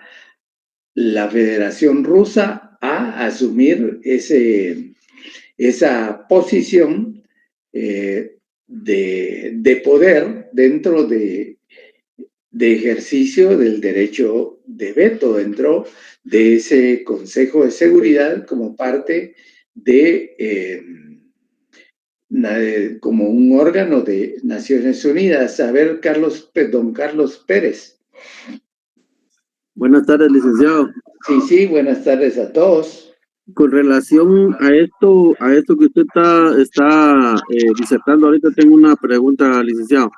la Federación Rusa a asumir esa posición de poder dentro de ejercicio del derecho de veto dentro de ese Consejo de Seguridad como parte como un órgano de Naciones Unidas. A ver, don Carlos Pérez. Buenas tardes, licenciado. Sí, buenas tardes a todos. Con relación a esto que usted está disertando ahorita, tengo una pregunta, licenciado.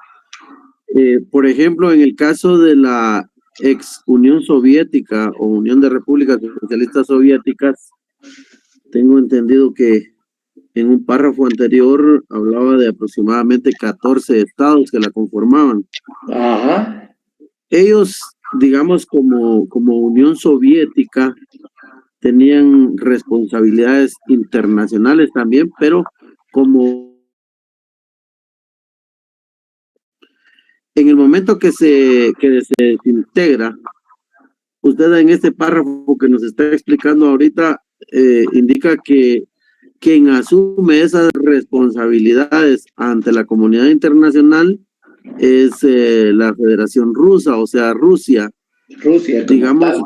Por ejemplo, en el caso de la ex Unión Soviética o Unión de Repúblicas Socialistas Soviéticas, tengo entendido que en un párrafo anterior hablaba de aproximadamente 14 estados que la conformaban. Ajá. Ellos, digamos, como Unión Soviética, tenían responsabilidades internacionales también, pero como en el momento que se desintegra, usted en este párrafo que nos está explicando ahorita indica que quien asume esas responsabilidades ante la comunidad internacional es la Federación Rusa, o sea, Rusia. Rusia, digamos,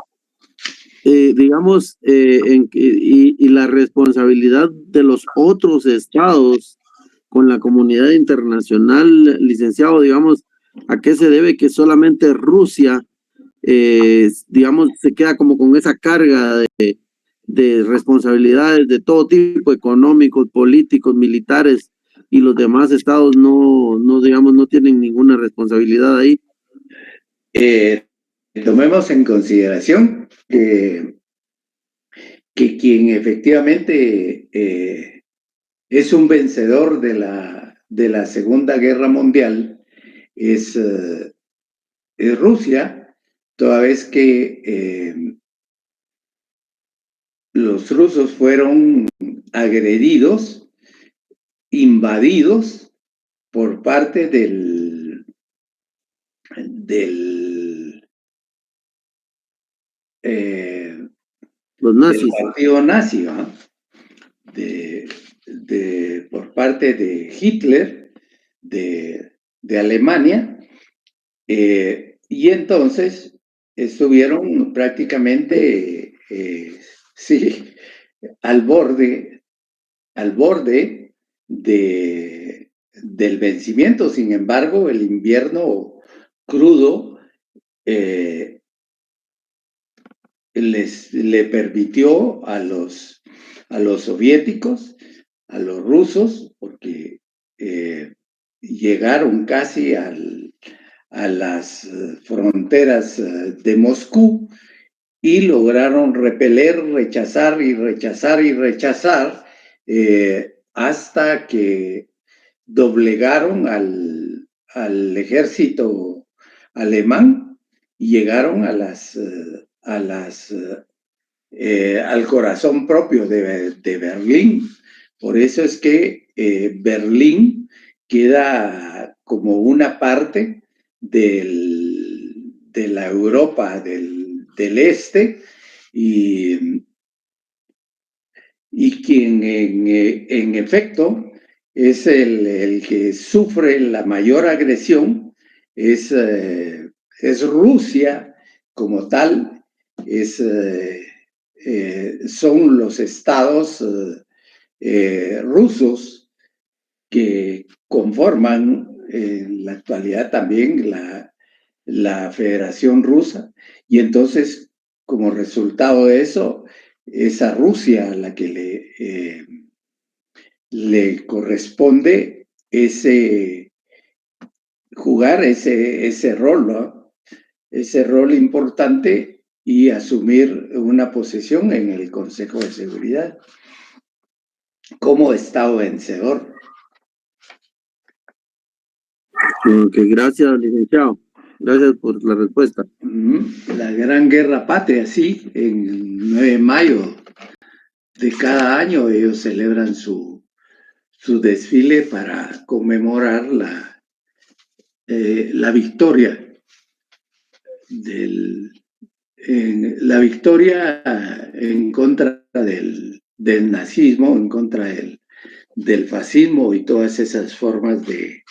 y la responsabilidad de los otros estados con la comunidad internacional, licenciado, digamos, ¿a qué se debe que solamente Rusia, digamos, se queda como con esa carga de responsabilidades de todo tipo, económicos, políticos, militares, y los demás estados digamos, no tienen ninguna responsabilidad ahí? Tomemos en consideración que quien efectivamente es un vencedor de la Segunda Guerra Mundial es Rusia, toda vez que los rusos fueron agredidos, invadidos por parte del los nazis, del partido nazi, ¿no? Por parte de Hitler, de Alemania, y entonces estuvieron prácticamente, sí, al borde del vencimiento. Sin embargo, el invierno crudo le permitió a los soviéticos, a los rusos, porque llegaron casi a las fronteras de Moscú y lograron repeler, rechazar y rechazar y rechazar hasta que doblegaron al ejército alemán y llegaron al corazón propio de Berlín. Por eso es que Berlín queda como una parte de la Europa del Este y quien en efecto es el que sufre la mayor agresión es Rusia como tal, son los estados rusos que conforman en la actualidad también la Federación Rusa, y entonces como resultado de eso es a Rusia a la que le corresponde jugar ese rol, ¿no? Ese rol importante y asumir una posición en el Consejo de Seguridad como Estado vencedor. Ok, gracias, licenciado. Gracias por la respuesta. La Gran Guerra Patria, sí, en el 9 de mayo de cada año ellos celebran su desfile para conmemorar la victoria la victoria en contra del nazismo, en contra del fascismo y todas esas formas de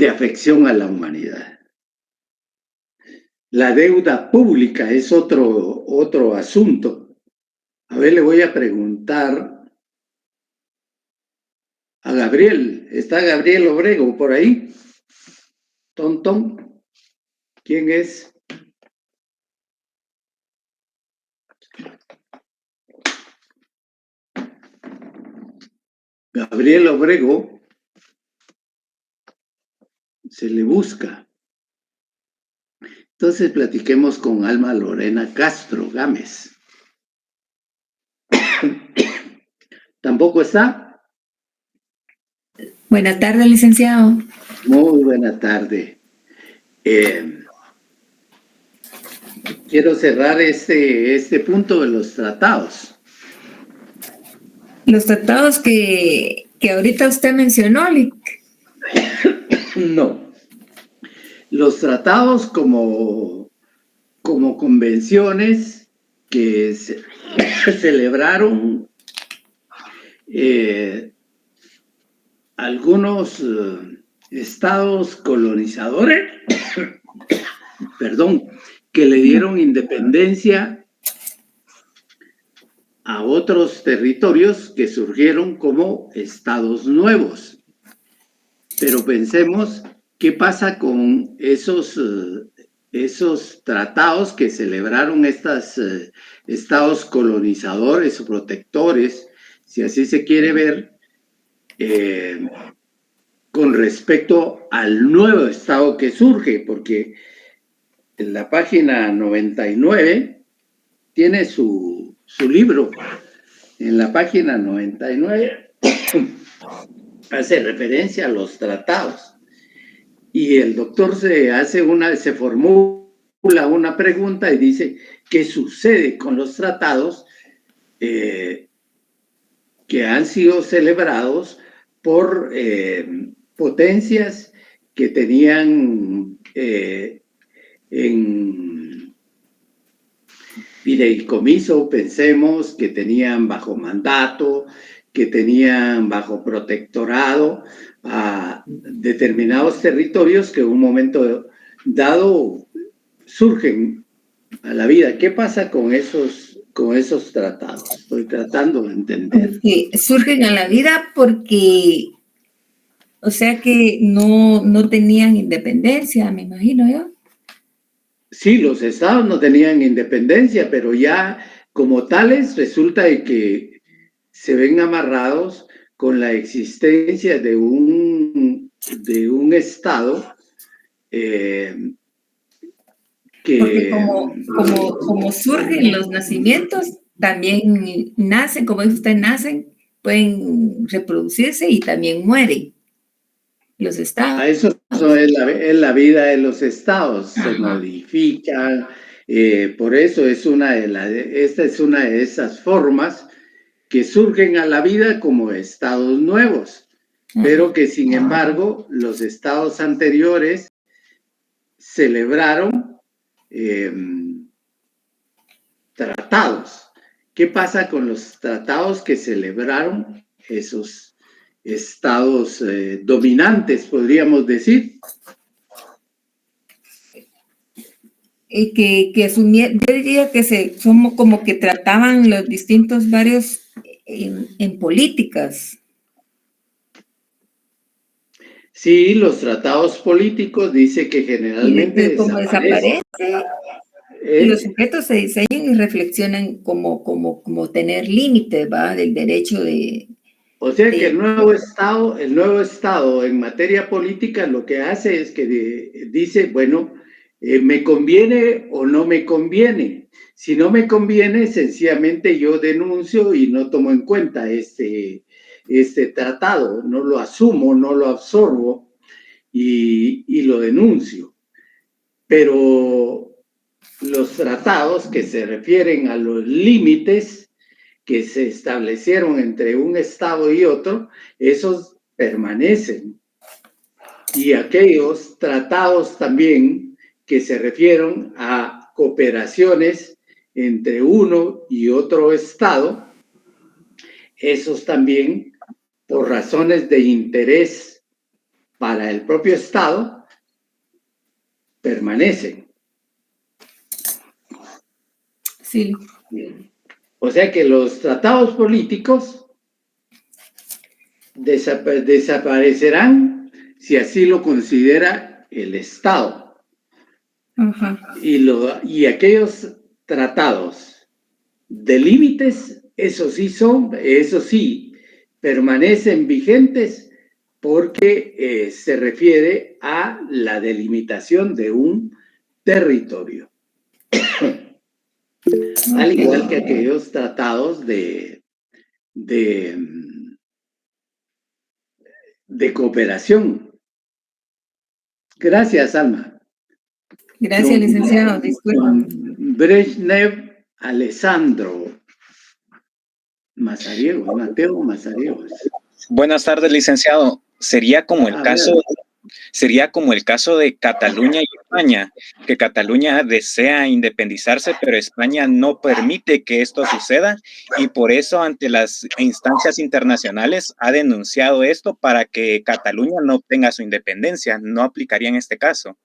afección a la humanidad. La deuda pública es otro asunto. A ver, le voy a preguntar a Gabriel. ¿Está Gabriel Obrego por ahí? Tontón. ¿Quién es? Gabriel Obrego se le busca. Entonces platiquemos con Alma Lorena Castro Gámez. ¿Tampoco está? Buenas tardes, licenciado. Muy buena tarde. Quiero cerrar este punto de los tratados. Los tratados que ahorita usted mencionó, No. Los tratados como convenciones que se celebraron algunos estados colonizadores, perdón, que le dieron independencia a otros territorios que surgieron como estados nuevos. Pero pensemos qué pasa con esos tratados que celebraron estos estados colonizadores o protectores, si así se quiere ver, con respecto al nuevo estado que surge, porque en la página 99 tiene su libro. En la página 99 hace referencia a los tratados. Y el doctor se formula una pregunta y dice, ¿qué sucede con los tratados que han sido celebrados por potencias que tenían en fideicomiso, pensemos, que tenían bajo mandato, que tenían bajo protectorado a determinados territorios que en un momento dado surgen a la vida? ¿Qué pasa con esos tratados? Estoy tratando de entender. Surgen a la vida porque, o sea que no tenían independencia, me imagino yo. sí, los estados no tenían independencia, pero ya como tales resulta de que se ven amarrados con la existencia de un estado eh, Porque que como surgen los nacimientos, también nacen, como dice usted, nacen, pueden reproducirse y también mueren los a estados. eso es la vida de los estados, se Ajá. modifican, por eso esta es una de esas formas que surgen a la vida como estados nuevos, Ajá. pero que sin embargo los estados anteriores celebraron eh, tratados. ¿Qué pasa con los tratados que celebraron esos estados dominantes, podríamos decir? Y que asumían, yo diría que somos como que trataban los distintos varios en políticas. Sí, los tratados políticos dice que Y generalmente como desaparecen. desaparece, y los Eh, sujetos se diseñan y reflexionan como tener límites, ¿va? Del derecho O sea que de el nuevo estado en materia política lo que hace es que dice, bueno, me conviene o no me conviene. Si no me conviene, sencillamente yo denuncio y no tomo en cuenta este tratado, no lo asumo, no lo absorbo y lo denuncio. Pero los tratados que se refieren a los límites que se establecieron entre un Estado y otro, esos permanecen. Y aquellos tratados también que se refieren a cooperaciones entre uno y otro Estado, esos también, por razones de interés para el propio Estado, permanecen. sí, O sea que los tratados políticos desaparecerán si así lo considera el Estado. ajá. Y aquellos tratados de límites, eso sí, permanecen vigentes porque se refiere a la delimitación de un territorio, al igual que aquellos tratados de, de cooperación. Gracias, Alma. Gracias, licenciado. Disculpe. Brezhnev Alessandro Mazariegos, Mateo Mazariegos. Buenas tardes, licenciado. A ver, Sería como el caso de Cataluña y España, que Cataluña desea independizarse, pero España no permite que esto suceda y por eso ante las instancias internacionales ha denunciado esto para que Cataluña no obtenga su independencia. No aplicaría en este caso.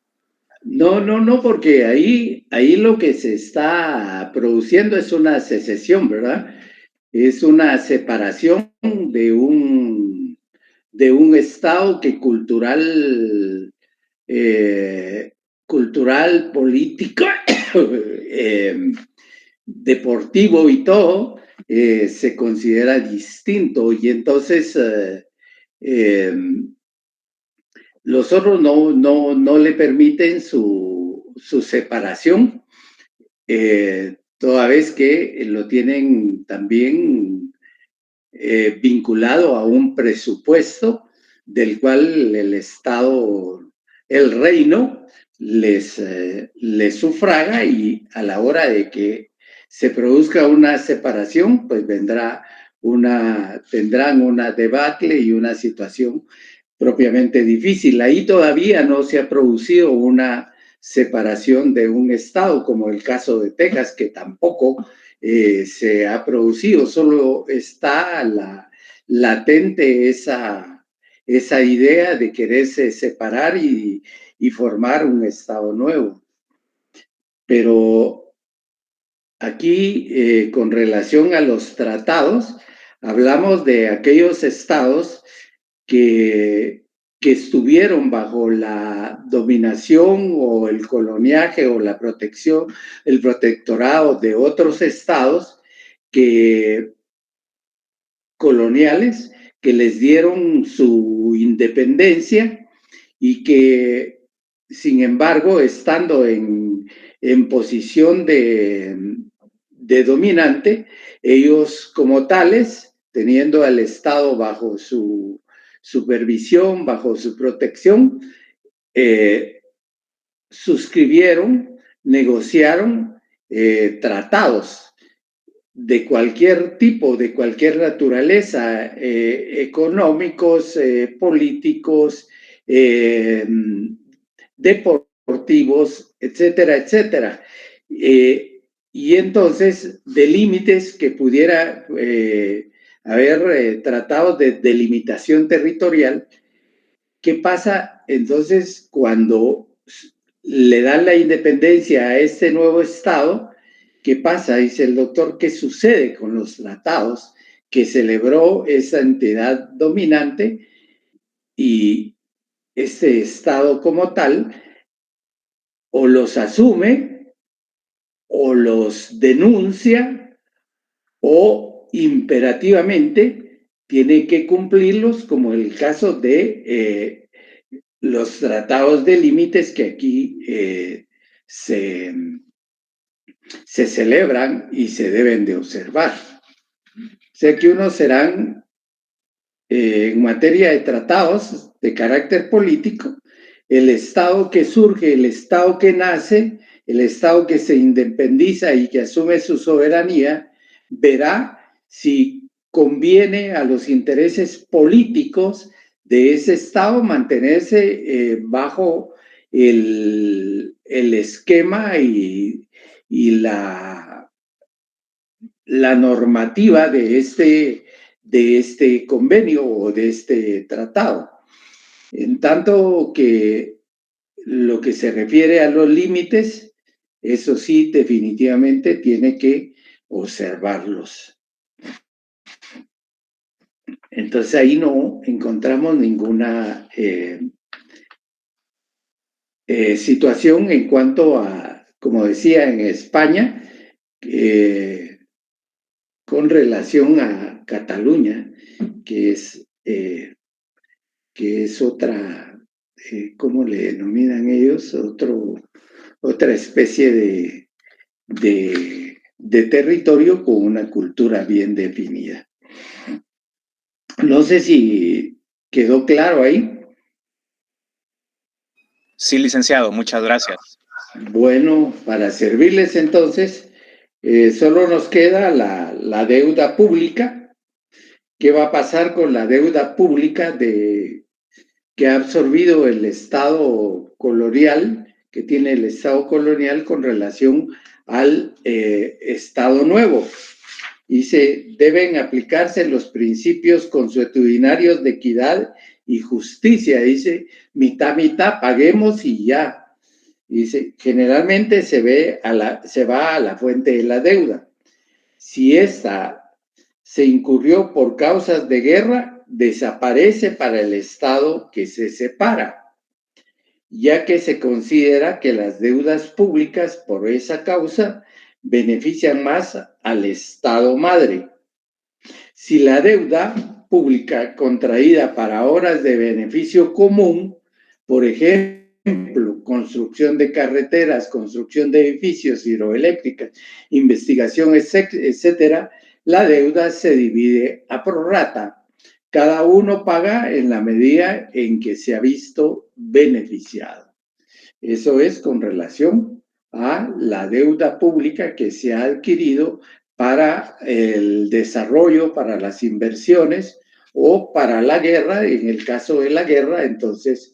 no, porque ahí lo que se está produciendo es una secesión, ¿verdad? Es una separación de un Estado que cultural, político, deportivo y todo, se considera distinto. Y entonces eh, los otros no le permiten su separación, toda vez que lo tienen también vinculado a un presupuesto del cual el Estado, el reino, les sufraga y a la hora de que se produzca una separación, pues tendrán una debacle y una situación propiamente difícil. Ahí todavía no se ha producido una separación de un estado, como el caso de Texas, que tampoco se ha producido, solo está latente esa idea de quererse separar y formar un estado nuevo. Pero aquí, con relación a los tratados, hablamos de aquellos estados que que estuvieron bajo la dominación o el coloniaje o la protección, el protectorado de otros estados coloniales que les dieron su independencia y que, sin embargo, estando en posición de dominante, ellos como tales, teniendo al Estado bajo su supervisión, bajo su protección, suscribieron, negociaron tratados de cualquier tipo, de cualquier naturaleza, económicos, políticos, deportivos, etcétera, etcétera. Y entonces, de límites que pudiera haber tratados de delimitación territorial. ¿Qué pasa entonces cuando le dan la independencia a este nuevo Estado? ¿Qué pasa? Dice el doctor, ¿qué sucede con los tratados que celebró esa entidad dominante y este Estado como tal o los asume o los denuncia o imperativamente tiene que cumplirlos, como el caso de los tratados de límites que aquí se celebran y se deben de observar? O sea que unos serán, en materia de tratados de carácter político, el Estado que surge, el Estado que nace, el Estado que se independiza y que asume su soberanía, verá si conviene a los intereses políticos de ese Estado mantenerse bajo el esquema y la normativa de este convenio o de este tratado. En tanto que lo que se refiere a los límites, eso sí, definitivamente tiene que observarlos. Entonces ahí no encontramos ninguna situación en cuanto a, como decía, en España, con relación a Cataluña, que es otra, ¿cómo le denominan ellos? Otra especie de territorio con una cultura bien definida. No sé si quedó claro ahí. Sí, licenciado, muchas gracias. Bueno, para servirles entonces, solo nos queda la deuda pública. ¿Qué va a pasar con la deuda pública que ha absorbido el Estado colonial, que tiene el Estado colonial con relación al Estado nuevo? Dice, deben aplicarse los principios consuetudinarios de equidad y justicia. Dice, mitad, paguemos y ya. Dice, generalmente se va a la fuente de la deuda. Si esta se incurrió por causas de guerra, desaparece para el Estado que se separa, ya que se considera que las deudas públicas por esa causa benefician más al Estado madre. Si la deuda pública contraída para horas de beneficio común, por ejemplo, construcción de carreteras, construcción de edificios, hidroeléctricas, investigación, etcétera, la deuda se divide a prorrata. Cada uno paga en la medida en que se ha visto beneficiado. Eso es con relación a la deuda pública que se ha adquirido para el desarrollo, para las inversiones o para la guerra. En el caso de la guerra, entonces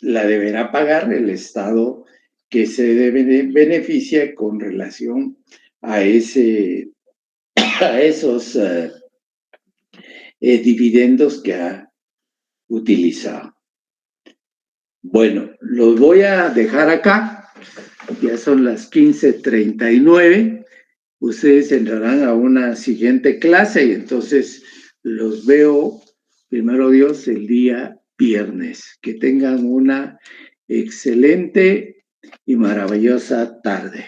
la deberá pagar el Estado que se beneficia con relación a esos dividendos que ha utilizado. Bueno, los voy a dejar acá. Ya son las 15:39. Ustedes entrarán a una siguiente clase y entonces los veo primero Dios, el día viernes. Que tengan una excelente y maravillosa tarde.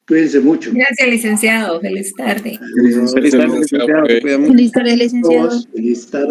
Cuídense mucho. Gracias, licenciado. Feliz tarde. Adiós. Feliz tarde, licenciado. Ok. Te cuida mucho. Feliz tarde, licenciado. Feliz tarde.